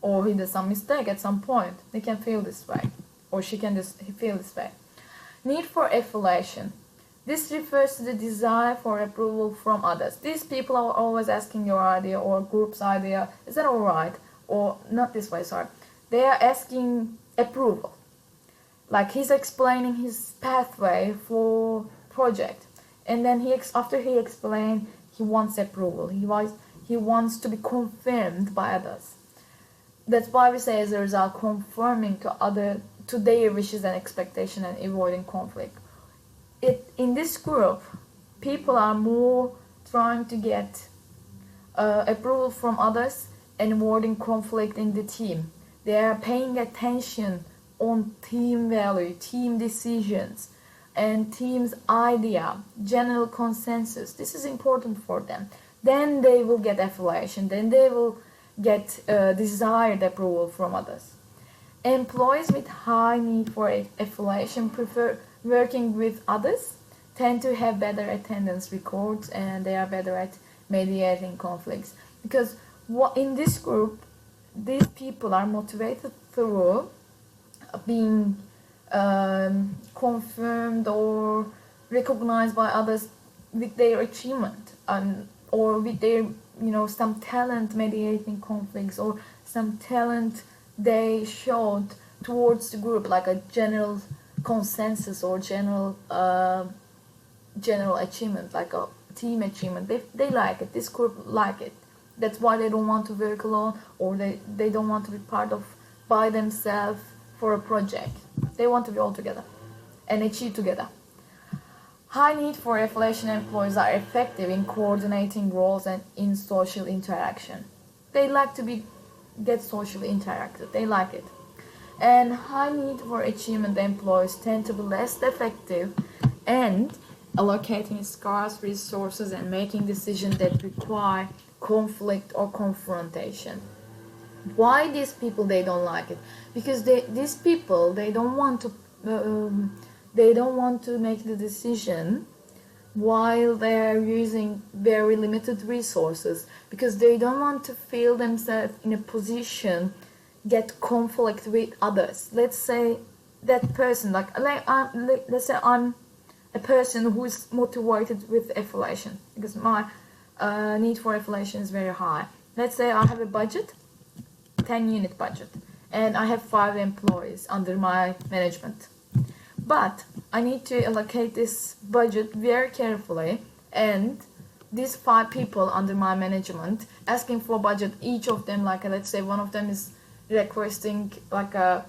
or he did some mistake at some point. He can feel this way, or she can just feel this way. Need for affiliation. This refers to the desire for approval from others. These people are always asking your idea or group's idea, is that alright? Or not this way, sorry. They are asking approval. Like he's explaining his pathway for project. And then after he explained, he wants approval. He wants to be confirmed by others. That's why we say as a result, conforming to their wishes and expectation and avoiding conflict. In this group, people are more trying to get approval from others and avoiding conflict in the team. They are paying attention on team value, team decisions, and team's idea, general consensus. This is important for them. Then they will get affiliation. Then they will get desired approval from others. Employees with high need for affiliation prefer working with others, tend to have better attendance records, and they are better at mediating conflicts. Because in this group, these people are motivated through being confirmed or recognized by others with their achievement, or with their some talent mediating conflicts, or some talent they showed towards the group, like a general consensus or general achievement, like a team achievement. They like it. This group like it. That's why they don't want to work alone, or they don't want to be part of by themselves for a project. They want to be all together and achieve together. High need for affiliation employees are effective in coordinating roles and in social interaction. They like to get socially interacted. They like it. And high need for achievement employees tend to be less effective and allocating scarce resources and making decisions that require conflict or confrontation. Why these people they don't like it? Because these people they don't want to make the decision while they're using very limited resources, because they don't want to feel themselves in a position get conflict with others. Let's say that person, let's say I'm a person who is motivated with affiliation because my need for affiliation is very high. Let's say I have a budget, 10 unit budget, and I have 5 employees under my management. But I need to allocate this budget very carefully, and these 5 people under my management asking for budget, each of them, like let's say one of them is requesting like a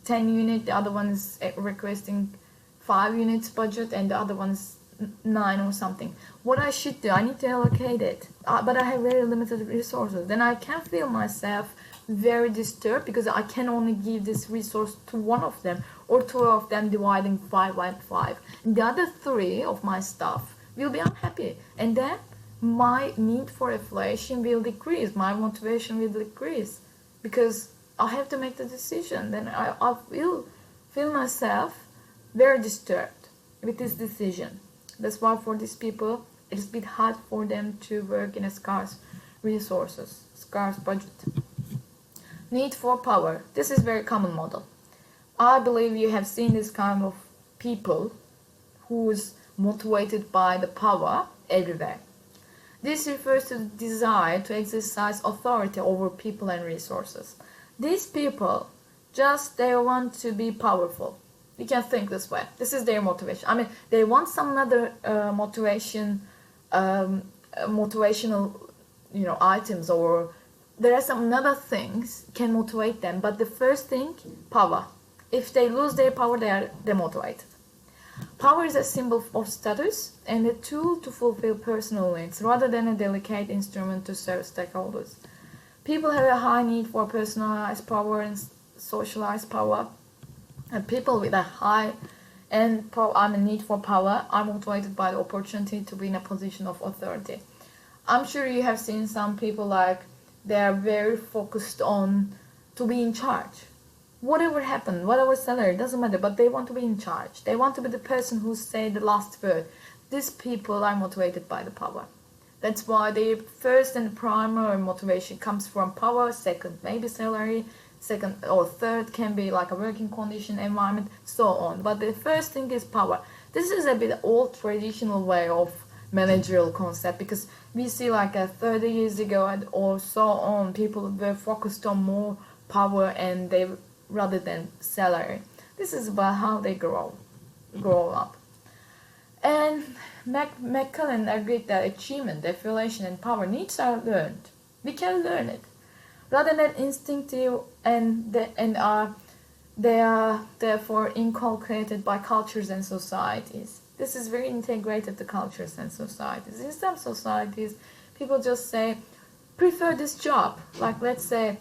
10 unit, the other one is requesting 5 units budget, and the other one is 9 or something. What I should do, I need to allocate it, but I have very limited resources. Then I can feel myself very disturbed because I can only give this resource to one of them, or 2 of them dividing 5 by 5. The other 3 of my staff will be unhappy, and then my need for affiliation will decrease, my motivation will decrease, because I have to make the decision. Then I will feel myself very disturbed with this decision. That's why for these people it's a bit hard for them to work in a scarce resources, scarce budget. Need for power. This is very common model. I believe you have seen this kind of people who's motivated by the power everywhere. This refers to the desire to exercise authority over people and resources. These people they want to be powerful. You can think this way. This is their motivation. I mean, they want some other motivational, items, or there are some other things can motivate them. But the first thing, power. If they lose their power, they are demotivated. Power is a symbol of status and a tool to fulfill personal needs rather than a delicate instrument to serve stakeholders. People have a high need for personalized power and socialized power, and people with a high need for power are motivated by the opportunity to be in a position of authority. I'm sure you have seen some people they are very focused on to be in charge. Whatever happened, whatever salary, doesn't matter, but they want to be in charge. They want to be the person who say the last word. These people are motivated by the power. That's why the first and primary motivation comes from power, second maybe salary, second or third can be like a working condition, environment, so on. But the first thing is power. This is a bit old traditional way of managerial concept, because we see 30 years ago or so on, people were focused on more power and they rather than salary. This is about how they grow up. And McCullen agreed that achievement, affiliation, and power needs are learned. We can learn it rather than instinctive, and they are therefore inculcated by cultures and societies. This is very integrated to cultures and societies. In some societies, people just say, prefer this job. Let's say,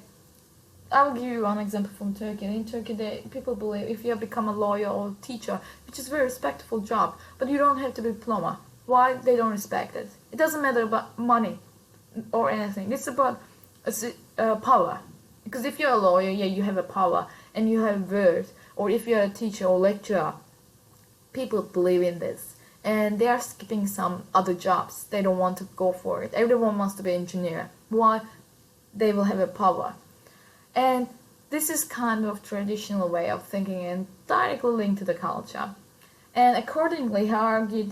I'll give you one example from Turkey. In Turkey, people believe if you become a lawyer or teacher, which is a very respectful job, but you don't have to be a diploma. Why? They don't respect it. It doesn't matter about money or anything. It's about power. Because if you're a lawyer, you have a power and you have worth. Or if you're a teacher or lecturer, people believe in this. And they are skipping some other jobs. They don't want to go for it. Everyone wants to be an engineer. Why? They will have a power. And this is kind of traditional way of thinking and directly linked to the culture. And accordingly, he argued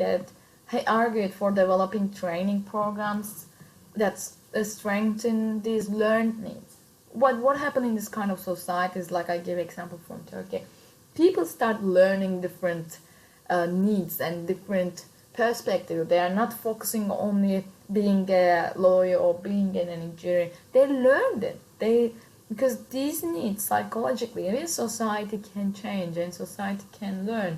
for developing training programs that strengthen these learned needs. What happened in this kind of societies, like I gave example from Turkey, people start learning different needs and different perspective. They are not focusing on only being a lawyer or being an engineer. They learned it. Because these needs psychologically, every society can change and society can learn.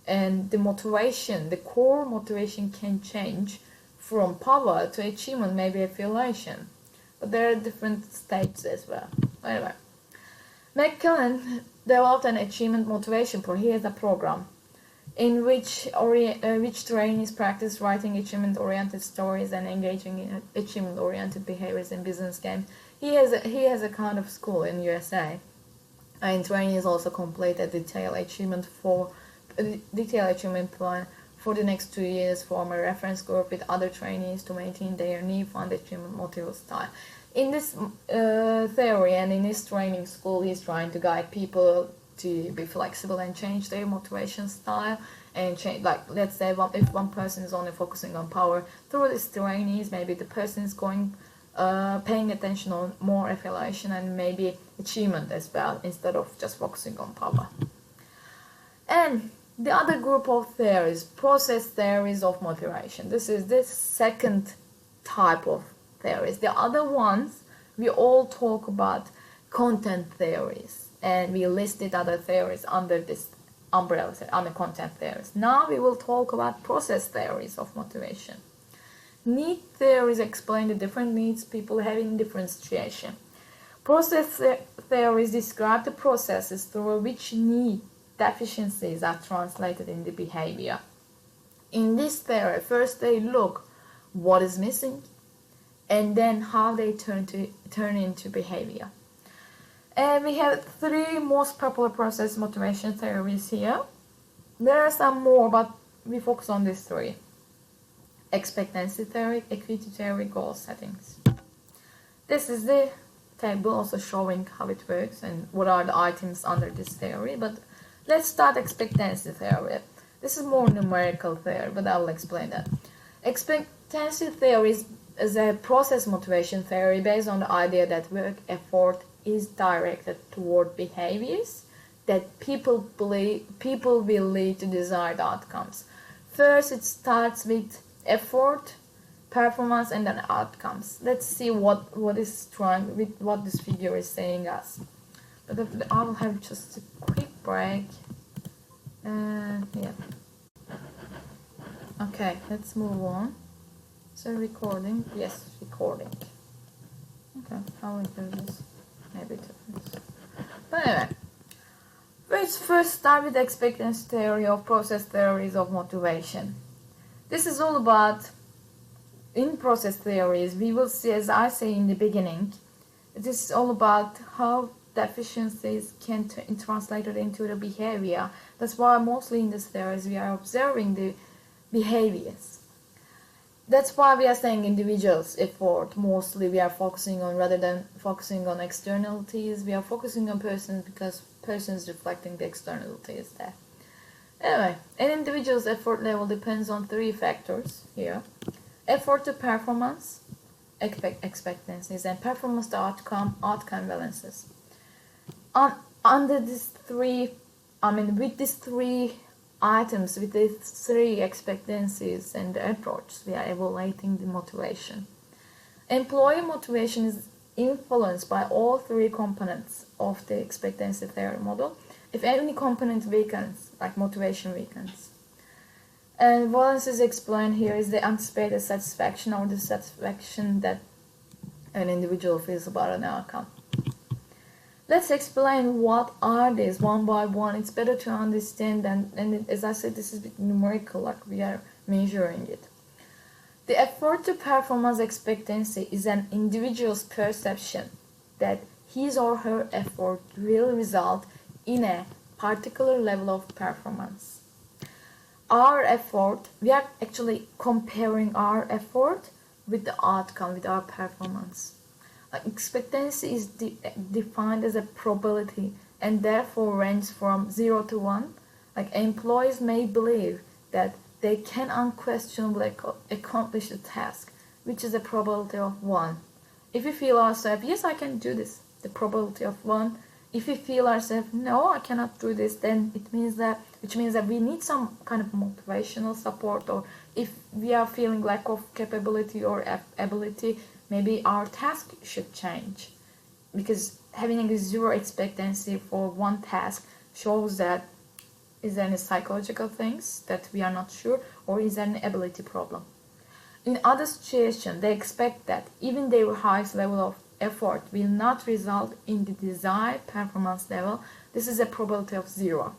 And the core motivation can change from power to achievement, maybe affiliation. But there are different states as well. Anyway, McCullen developed an achievement motivation program. He has a program in which trainees practice writing achievement-oriented stories and engaging in achievement-oriented behaviors in business games. He has a kind of school in USA, and trainees also complete a detailed achievement plan for the next 2 years, form a reference group with other trainees to maintain their newfound achievement motive style. In this theory and in his training school, he's trying to guide people to be flexible and change their motivation style and change. Let's say if one person is only focusing on power, through these trainees, maybe the person is paying attention on more affiliation and maybe achievement as well, instead of just focusing on power. And the other group of theories, process theories of motivation. This is the second type of theories. The other ones, we all talk about content theories, and we listed other theories under this umbrella, under content theories. Now we will talk about process theories of motivation. Need theories explain the different needs people have in different situations. Process theories describe the processes through which need deficiencies are translated in the behavior. In this theory, first they look what is missing, and then how they turn into behavior. And we have 3 most popular process motivation theories here. There are some more, but we focus on these 3. Expectancy theory, equity theory, goal settings. This is the table also showing how it works and what are the items under this theory, but Let's start expectancy theory. This is more numerical theory, but I will explain that. Expectancy theory is a process motivation theory based on the idea that work effort is directed toward behaviors that people will lead to desired outcomes. First, it starts with effort, performance, and then outcomes. Let's see what this figure is saying us. But I will have just a quick break. And yeah. Okay, let's move on. So recording, yes, recording. Okay, how will do this? Maybe this. But anyway, let's first start with expectancy theory or process theories of motivation. This is all about, in process theories, we will see, as I say in the beginning, this is all about how deficiencies can translate it into the behavior. That's why mostly in these theories we are observing the behaviors. That's why we are saying individuals' effort. Mostly we are focusing on, rather than focusing on externalities, we are focusing on persons because persons reflecting the externalities there. Anyway, an individual's effort level depends on three factors here: effort to performance, expectancies, and performance to outcome balances. Under these three, with these three items, with these three expectancies and the approach, we are evaluating the motivation. Employee motivation is influenced by all three components of the expectancy theory model. If any component weakens, like motivation weakens. And what else is explained here is the anticipated satisfaction or dissatisfaction that an individual feels about an outcome. Let's explain what are these one by one. It's better to understand, and as I said, this is numerical, like we are measuring it. The effort to performance expectancy is an individual's perception that his or her effort will result in a particular level of performance. Our effort, we are actually comparing our effort with the outcome, with our performance. Expectancy is defined as a probability and therefore ranges from 0 to 1. Like employees may believe that they can unquestionably accomplish the task, which is a probability of 1. If we feel ourselves, yes, I can do this, the probability of 1. If we feel ourselves, no, I cannot do this, then which means that we need some kind of motivational support, or if we are feeling lack of capability or ability, maybe our task should change. Because having a zero expectancy for one task shows that is there any psychological things that we are not sure, or is there an ability problem. In other situations, they expect that even their highest level of effort will not result in the desired performance level. This is a probability of 0.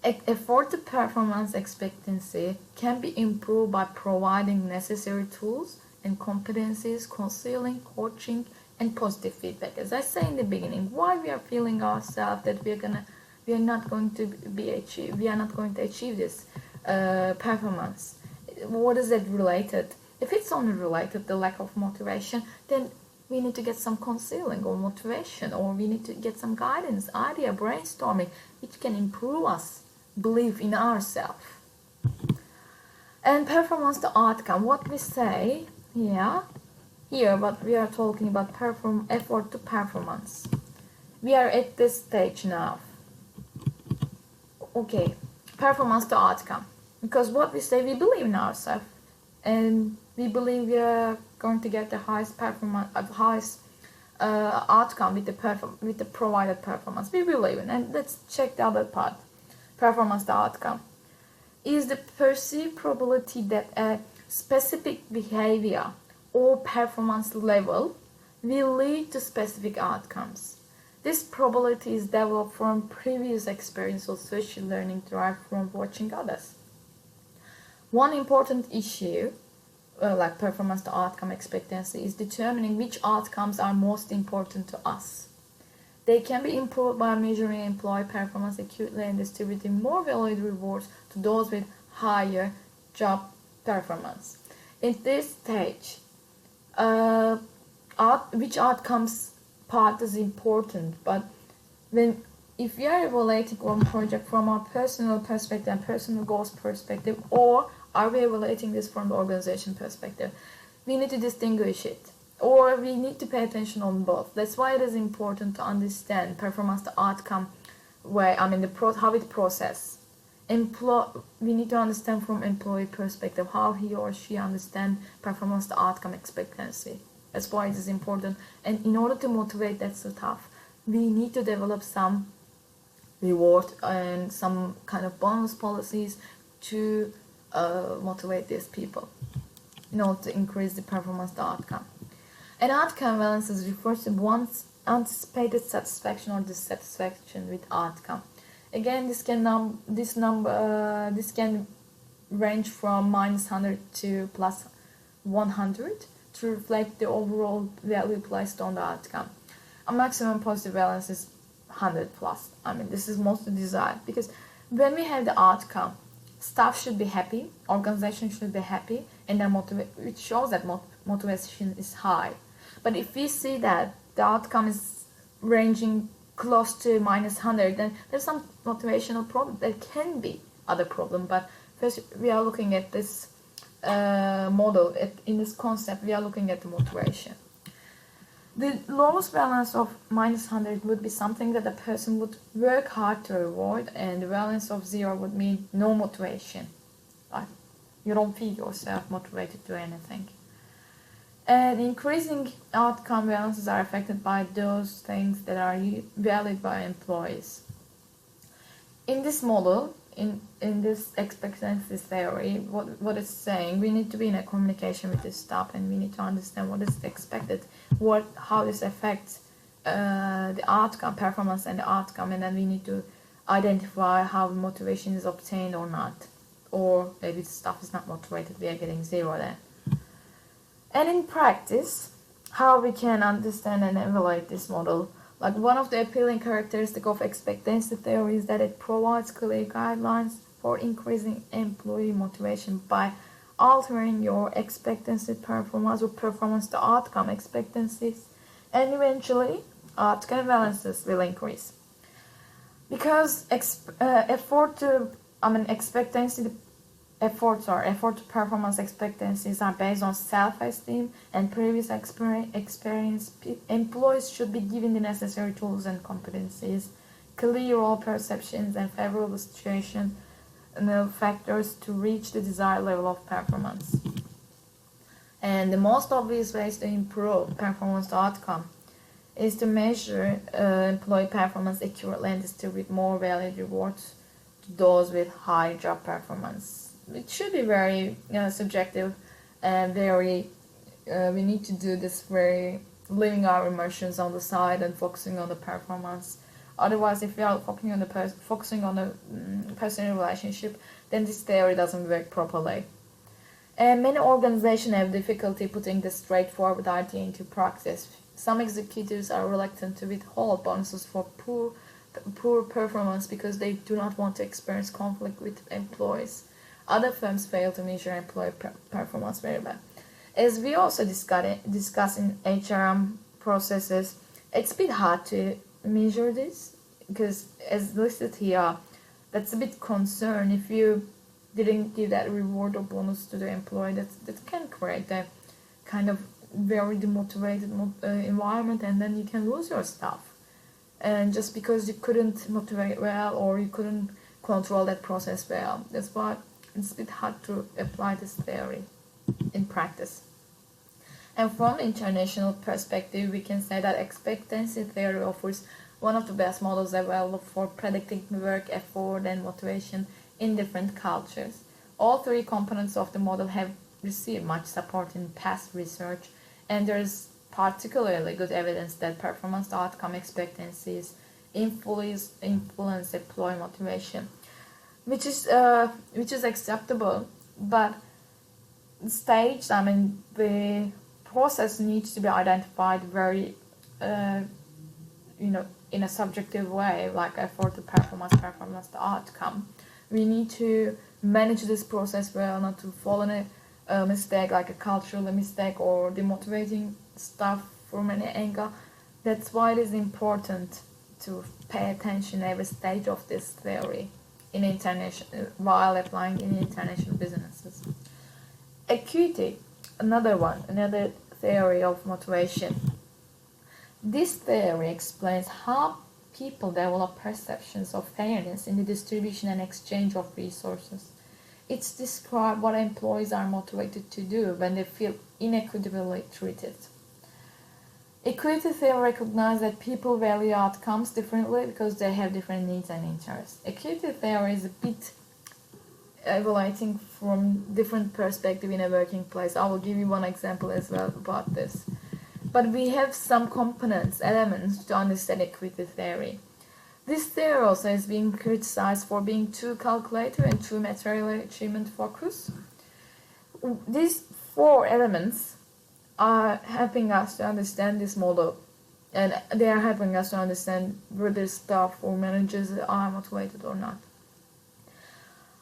Effort to performance expectancy can be improved by providing necessary tools and competencies, counseling, coaching, and positive feedback. As I say in the beginning, why we are feeling ourselves that we are not going to achieve this performance. What is it related? If it's only related to lack of motivation, then we need to get some counseling or motivation, or we need to get some guidance, idea, brainstorming, which can improve us believe in ourselves. And performance to outcome, what we say here, but we are talking about effort to performance. We are at this stage now. Okay, performance to outcome, because what we say, we believe in ourselves, and we believe we are going to get the highest performance, outcome with the provided performance. We believe in, and let's check the other part. Performance to outcome is the perceived probability that a specific behavior or performance level will lead to specific outcomes. This probability is developed from previous experience or social learning derived from watching others. One important issue, like performance to outcome expectancy, is determining which outcomes are most important to us. They can be improved by measuring employee performance accurately and distributing more valued rewards to those with higher job performance. In this stage, which outcomes part is important, but when if we are evaluating one project from our personal perspective and personal goals perspective, or are we evaluating this from the organization perspective, we need to distinguish it, or we need to pay attention on both. That's why it is important to understand performance to outcome, how it process. We need to understand from employee perspective how he or she understand performance to outcome expectancy. That's why it is important. And in order to motivate that stuff, we need to develop some reward and some kind of bonus policies to motivate these people in order to increase the performance to outcome. And outcome balances refers to one's anticipated satisfaction or dissatisfaction with outcome. Again, this can range from -100 to +100 to reflect the overall value placed on the outcome. A maximum positive balance is 100 plus. This is mostly desired because when we have the outcome, staff should be happy, organization should be happy, and then it shows that motivation is high. But if we see that the outcome is ranging close to -100, then there's some motivational problem. There can be other problem, but first we are looking at this model. In this concept, we are looking at the motivation. The lowest balance of -100 would be something that a person would work hard to avoid, and the balance of 0 would mean no motivation. Like you don't feel yourself motivated to do anything. And increasing outcome balances are affected by those things that are valued by employees. In this model, in this expectancy theory, what it's saying, we need to be in a communication with the staff, and we need to understand what is expected, how this affects the outcome, performance and the outcome, and then we need to identify how motivation is obtained or not, or maybe the staff is not motivated, we are getting 0 there. And in practice, how we can understand and evaluate this model. Like one of the appealing characteristics of expectancy theory is that it provides clear guidelines for increasing employee motivation by altering your expectancy performance or performance to outcome expectancies, and eventually outcome balances will increase. Because effort to performance expectancies are based on self-esteem and previous experience, employees should be given the necessary tools and competencies, clear role perceptions, and favorable situation factors to reach the desired level of performance. And the most obvious ways to improve performance to outcome is to measure employee performance accurately and distribute more valued rewards to those with high job performance. It should be very subjective and we need to do this very leaving our emotions on the side and focusing on the performance. Otherwise, if we are focusing on the personal relationship, then this theory doesn't work properly. And many organizations have difficulty putting this straightforward idea into practice. Some executives are reluctant to withhold bonuses for poor performance because they do not want to experience conflict with employees. Other firms fail to measure employee performance very well. As we also discuss in HRM processes, it's a bit hard to measure this because, as listed here, that's a bit concern. If you didn't give that reward or bonus to the employee, that can create a kind of very demotivated environment, and then you can lose your staff. And just because you couldn't motivate well or you couldn't control that process well, that's why it's a bit hard to apply this theory in practice. And from international perspective, we can say that expectancy theory offers one of the best models available for predicting work effort and motivation in different cultures. All three components of the model have received much support in past research, and there is particularly good evidence that performance outcome expectancies influence employee motivation, which is acceptable. But the process needs to be identified very, in a subjective way, like effort to performance to outcome. We need to manage this process well, not to fall in a mistake, like a cultural mistake or demotivating stuff from any angle. That's why it is important to pay attention every stage of this theory in international while applying in international businesses. Equity, another theory of motivation. This theory explains how people develop perceptions of fairness in the distribution and exchange of resources. It's described what employees are motivated to do when they feel inequitably treated. Equity theory recognizes that people value outcomes differently because they have different needs and interests. Equity theory is a bit evaluating from different perspective in a working place. I will give you one example as well about this. But we have some components, elements to understand equity theory. This theory also is being criticized for being too calculative and too material achievement focused. These 4 elements are helping us to understand this model, and they are helping us to understand whether staff or managers are motivated or not.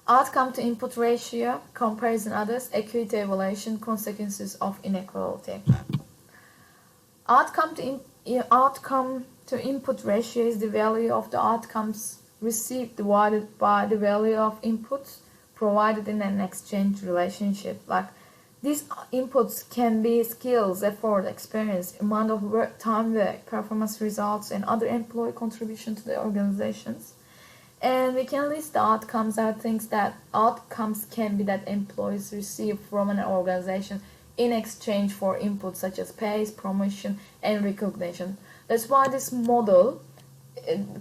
Outcome to input ratio, comparison others, equity evaluation, consequences of inequality. Outcome to input ratio is the value of the outcomes received divided by the value of inputs provided in an exchange relationship. Like, these inputs can be skills, effort, experience, amount of work, time work, performance results, and other employee contribution to the organizations. And we can list the outcomes. I think that outcomes can be that employees receive from an organization in exchange for inputs such as pay, promotion, and recognition. That's why this model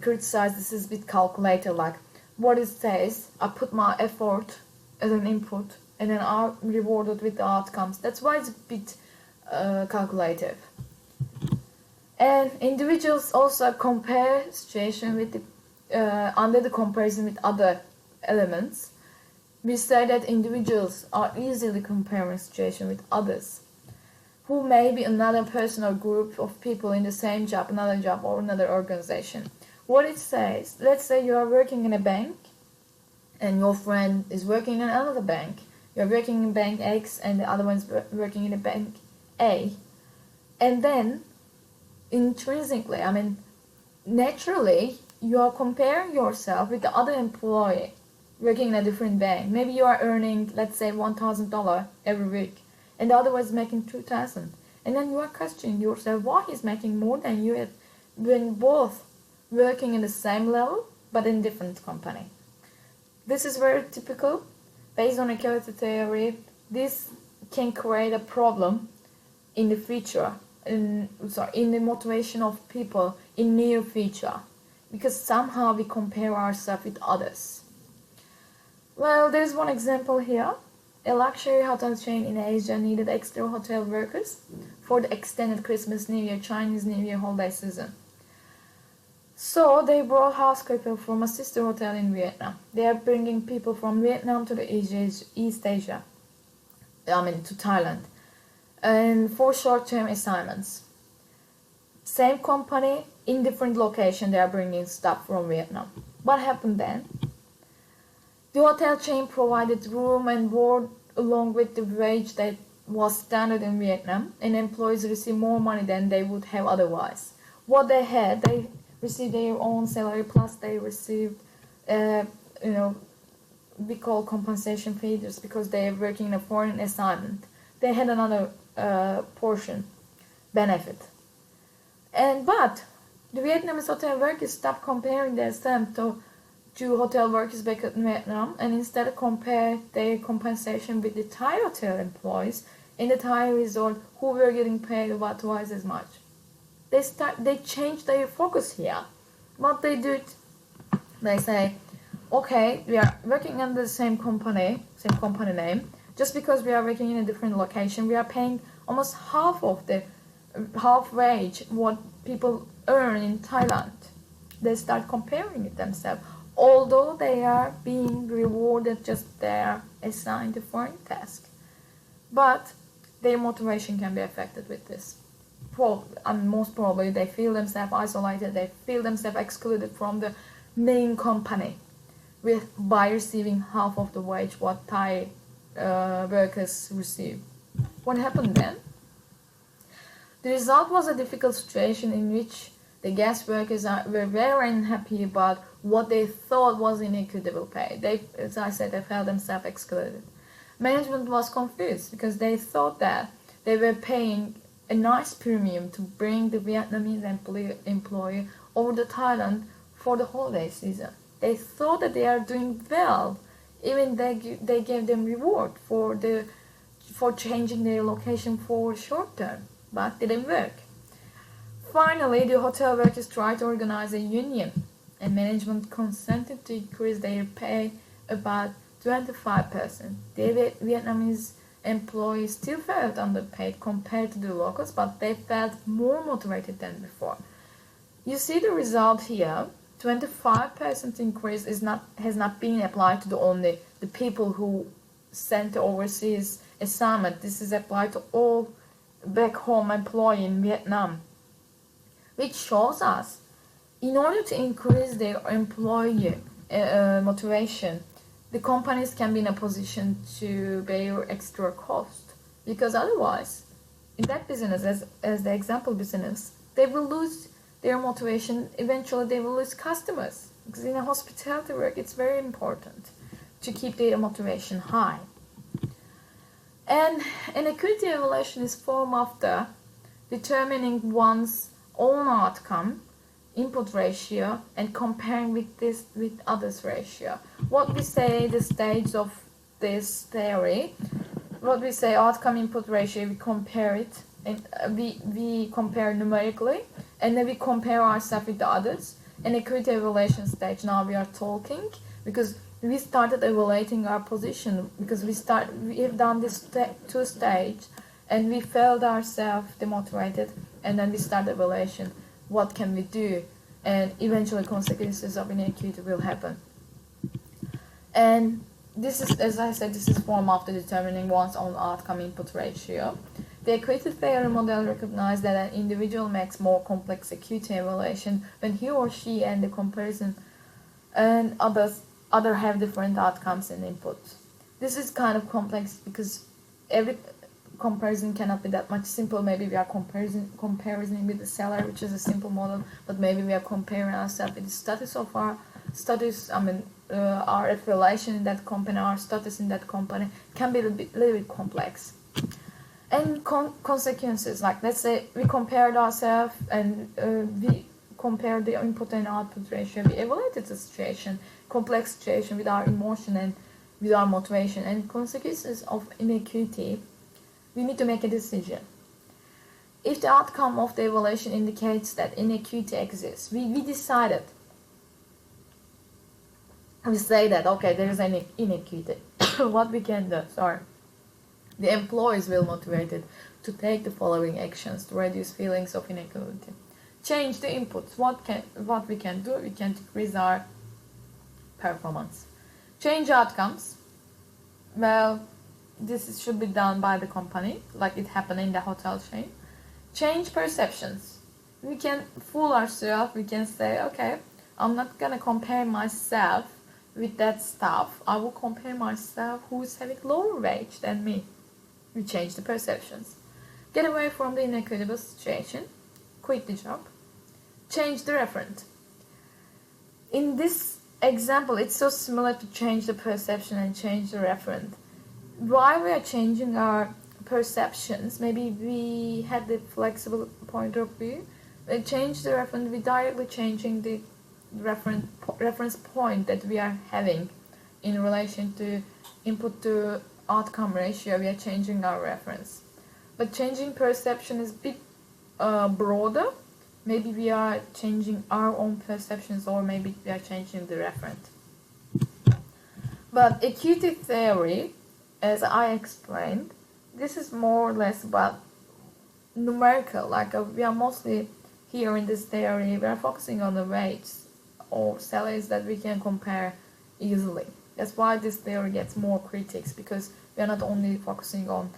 criticizes this is a bit calculated, like what it says, I put my effort as an input and then I'm rewarded with the outcomes. That's why it's a bit calculative. And individuals also compare situation with the under the comparison with other elements. We say that individuals are easily comparing situation with others, who may be another person or group of people in the same job, another job, or another organization. What it says, let's say you are working in a bank, and your friend is working in another bank. You're working in bank X, and the other one's working in a bank A. And then, intrinsically, naturally, you are comparing yourself with the other employee working in a different bank. Maybe you are earning, let's say, $1,000 every week, and the other one is making $2,000. And then you are questioning yourself why he's making more than you when both working in the same level but in different company. This is very typical. Based on equality theory, this can create a problem in the future, in the motivation of people in near future, because somehow we compare ourselves with others. Well, there's one example here. A luxury hotel chain in Asia needed extra hotel workers for the extended Christmas, New Year, Chinese New Year holiday season. So they brought housekeepers from a sister hotel in Vietnam. They are bringing people from Vietnam to the East Asia, to Thailand, and for short-term assignments. Same company, in different location, they are bringing staff from Vietnam. What happened then? The hotel chain provided room and board along with the wage that was standard in Vietnam, and employees received more money than they would have otherwise. What they had, they received their own salary, plus they received, we call compensation fees because they are working in a foreign assignment. They had another portion, benefit. But the Vietnamese hotel workers stopped comparing themselves to hotel workers back in Vietnam, and instead compare their compensation with the Thai hotel employees in the Thai resort who were getting paid about twice as much. They changed their focus here. What they did, they say, okay, we are working under the same company name. Just because we are working in a different location, we are paying almost half wage what people earn in Thailand. They start comparing it themselves, although they are being rewarded just they are assigned a foreign task. But their motivation can be affected with this. Most probably they feel themselves isolated, they feel themselves excluded from the main company by receiving half of the wage what Thai workers receive. What happened then? The result was a difficult situation in which The guest workers were very unhappy about what they thought was inequitable pay. They, as I said, they felt themselves excluded. Management was confused because they thought that they were paying a nice premium to bring the Vietnamese employee over to Thailand for the holiday season. They thought that they are doing well, even they gave them reward for changing their location for short term, but didn't work. Finally, the hotel workers tried to organize a union, and management consented to increase their pay about 25%. The Vietnamese employees still felt underpaid compared to the locals, but they felt more motivated than before. You see the result here. 25% increase has not been applied to only the people who sent overseas assignment. This is applied to all back home employees in Vietnam, which shows us in order to increase their employee motivation, the companies can be in a position to bear extra cost, because otherwise, in that business, as the example business, they will lose their motivation. Eventually, they will lose customers, because in a hospitality work, it's very important to keep their motivation high. And an equity evaluation is form of the determining one's own outcome, input ratio, and comparing with others ratio. What we say the stage of this theory, what we say outcome input ratio, we compare it, and we compare numerically, and then we compare ourselves with the others. And equity evaluation stage, now we are talking, because we started evaluating our position, because we have done this two stage, and we felt ourselves demotivated, and then we start evaluation. What can we do? And eventually consequences of inequity will happen. And this is, as I said, this is form of the determining one's own outcome input ratio. The equity theory model recognizes that an individual makes more complex equity evaluation when he or she and the comparison and other have different outcomes and inputs. This is kind of complex because every comparison cannot be that much simple. Maybe we are comparing with the salary, which is a simple model, but maybe we are comparing ourselves with the status of our our affiliation in that company, our status in that company can be a little bit complex. And consequences, like let's say we compared ourselves and we compared the input and output ratio, we evaluated the situation, complex situation with our emotion and with our motivation, and consequences of inequity, we need to make a decision. If the outcome of the evaluation indicates that inequity exists, we decided, we say that, okay, there is an inequity. What we can do, the employees will motivated to take the following actions to reduce feelings of inequality. Change the inputs. What we can do, we can decrease our performance. Change outcomes. Well, this should be done by the company, like it happened in the hotel chain. Change perceptions. We can fool ourselves. We can say, okay, I'm not gonna compare myself with that staff. I will compare myself who is having lower wage than me. We change the perceptions. Get away from the inequitable situation. Quit the job. Change the referent. In this example, it's so similar to change the perception and change the referent. While we are changing our perceptions, maybe we had the flexible point of view. We change the referent, we directly changing the reference point that we are having in relation to input to outcome ratio. We are changing our reference. But changing perception is a bit broader. Maybe we are changing our own perceptions, or maybe we are changing the referent. But equity theory, as I explained, this is more or less about numerical. We are mostly here in this theory, we are focusing on the rates or salaries that we can compare easily. That's why this theory gets more critics, because we are not only focusing on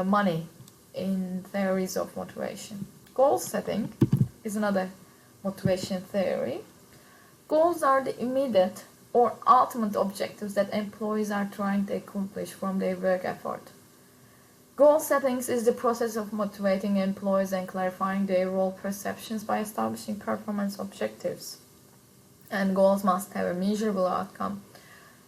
money in theories of motivation. Goal setting is another motivation theory. Goals are the immediate or ultimate objectives that employees are trying to accomplish from their work effort. Goal settings is the process of motivating employees and clarifying their role perceptions by establishing performance objectives. And goals must have a measurable outcome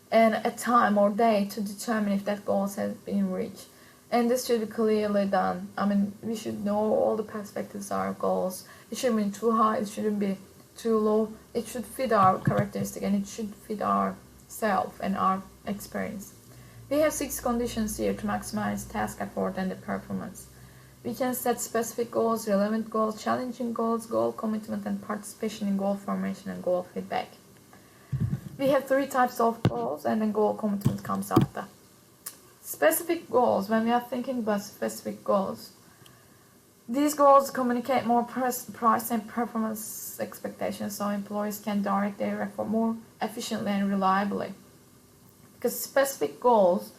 and a time or date to determine if that goal has been reached. And this should be clearly done. I mean, we should know all the perspectives of our goals. It shouldn't be too high, it shouldn't be too low. It should fit our characteristic and it should fit our self and our experience. We have 6 conditions here to maximize task effort and the performance. We can set specific goals, relevant goals, challenging goals, goal commitment, and participation in goal formation and goal feedback. We have 3 types of goals, and then goal commitment comes after. Specific goals, when we are thinking about specific goals, these goals communicate more price and performance expectations so employees can direct their effort more efficiently and reliably. Because specific goals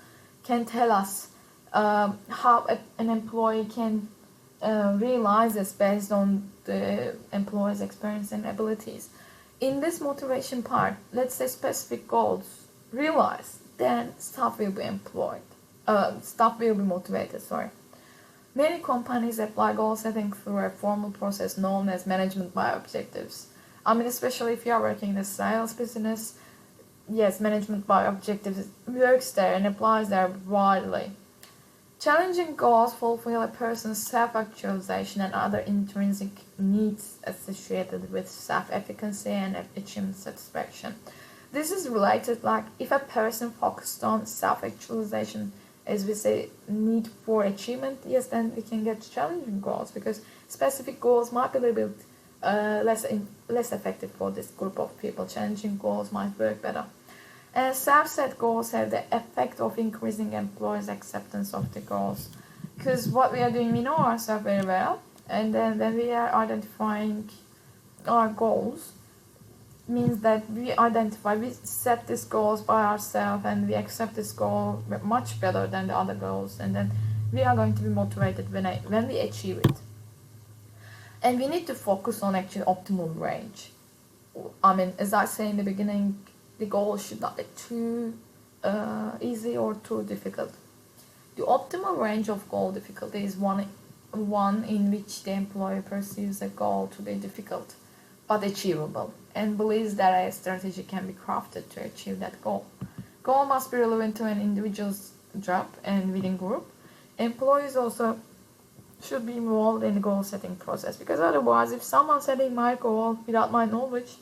can tell us how an employee can realize this based on the employee's experience and abilities. In this motivation part, let's say specific goals realized, then staff will be motivated. Many companies apply goal setting through a formal process known as management by objectives. I mean, especially if you are working in a sales business, yes, management by objectives works there and applies there widely. Challenging goals fulfill a person's self-actualization and other intrinsic needs associated with self-efficacy and achievement satisfaction. This is related, like if a person focused on self-actualization, as we say, need for achievement, yes, then we can get challenging goals, because specific goals might be a little bit less effective for this group of people. Challenging goals might work better. And self-set goals have the effect of increasing employees' acceptance of the goals. Because what we are doing, we know ourselves very well, and then when we are identifying our goals, means that we set these goals by ourselves, and we accept this goal much better than the other goals, and then we are going to be motivated when we achieve it. And we need to focus on actually optimal range. I mean, as I say in the beginning, the goal should not be too easy or too difficult. The optimal range of goal difficulty is one in which the employer perceives a goal to be difficult but achievable, and believes that a strategy can be crafted to achieve that goal. Goal must be relevant to an individual's job and within group. Employees also should be involved in the goal setting process, because otherwise, if someone's setting my goal without my knowledge,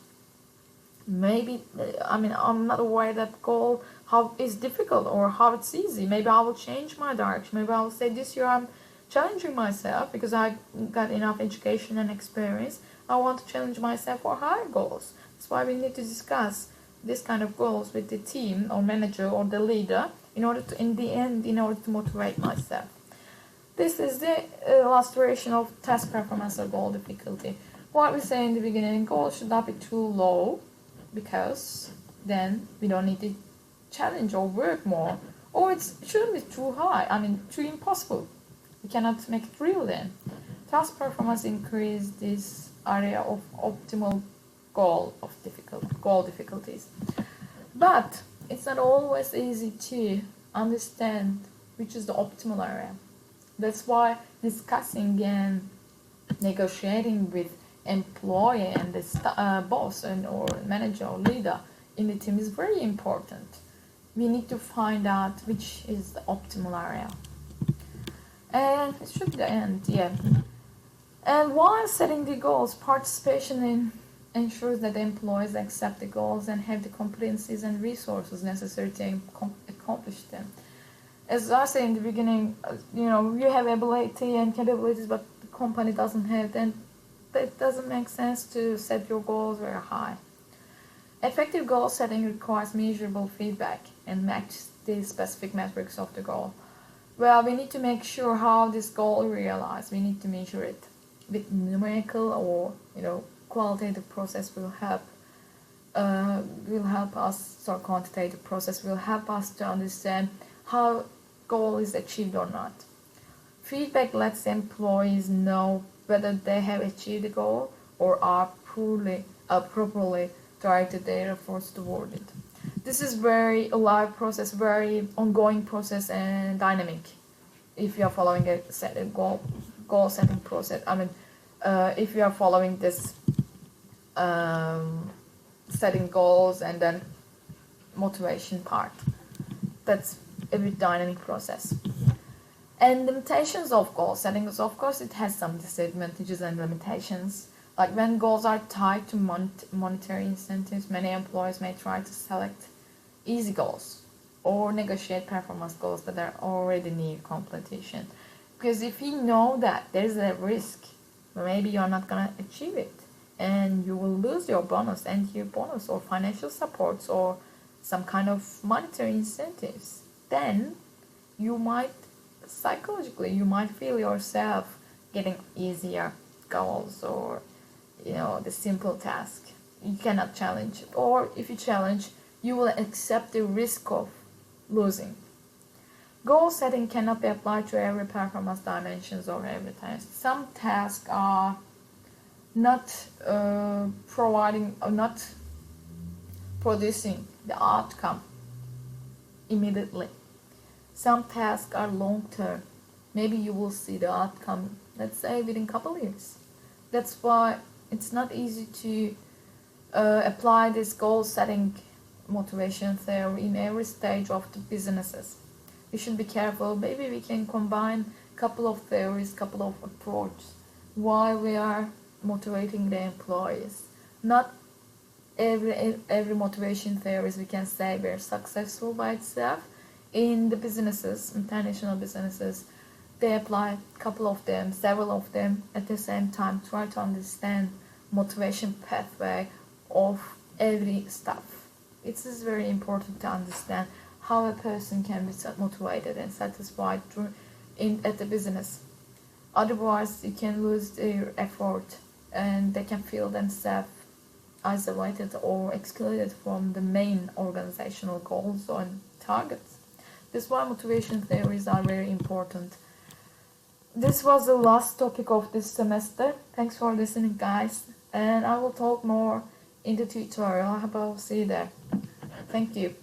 maybe, I'm not aware that goal, how it's difficult or how it's easy. Maybe I will change my direction. Maybe I will say this year I'm challenging myself because I got enough education and experience. I want to challenge myself for higher goals. That's why we need to discuss this kind of goals with the team or manager or the leader in order to motivate myself. This is the illustration of task performance or goal difficulty. What we say in the beginning, goals should not be too low, because then we don't need to challenge or work more. Or it shouldn't be too high, too impossible. We cannot make it real then. Task performance increase this area of optimal goal difficulties. But it's not always easy to understand which is the optimal area. That's why discussing and negotiating with employee and the boss or manager or leader in the team is very important. We need to find out which is the optimal area. And it should be the end, yeah. And while setting the goals, participation ensures that the employees accept the goals and have the competencies and resources necessary to accomplish them. As I said in the beginning, you have ability and capabilities, but the company doesn't have them. It doesn't make sense to set your goals very high. Effective goal setting requires measurable feedback and match the specific metrics of the goal. Well, we need to make sure how this goal is realized. We need to measure it with numerical or qualitative process will help us. So quantitative process will help us to understand how goal is achieved or not. Feedback lets employees know whether they have achieved the goal or are properly directed their efforts toward it. This is very alive process, very ongoing process and dynamic. if you are following a goal setting process. If you are following this setting goals and then motivation part, that's a bit dynamic process. And limitations of goal setting is, of course, it has some disadvantages and limitations. Like when goals are tied to monetary incentives, many employees may try to select easy goals or negotiate performance goals that are already near completion. Because if you know that there's a risk, maybe you're not gonna achieve it, and you will lose your bonus or financial supports or some kind of monetary incentives, then you might feel yourself getting easier goals or the simple task. You cannot challenge, or if you challenge, you will accept the risk of losing. Goal setting cannot be applied to every performance dimensions or every task. Some tasks are not producing the outcome immediately. Some tasks are long term. Maybe you will see the outcome, let's say, within a couple of years. That's why it's not easy to apply this goal setting motivation theory in every stage of the businesses. We should be careful. Maybe we can combine a couple of theories, couple of approaches while we are motivating the employees. Not every motivation theories we can say we're successful by itself. In the businesses, international businesses, they apply a couple of them, several of them at the same time, try to understand motivation pathway of every staff. It is very important to understand how a person can be motivated and satisfied at the business. Otherwise, you can lose their effort and they can feel themselves isolated or excluded from the main organizational goals and targets. This is why motivation theories are very important. This was the last topic of this semester. Thanks for listening, guys. And I will talk more in the tutorial. I hope I will see you there. Thank you.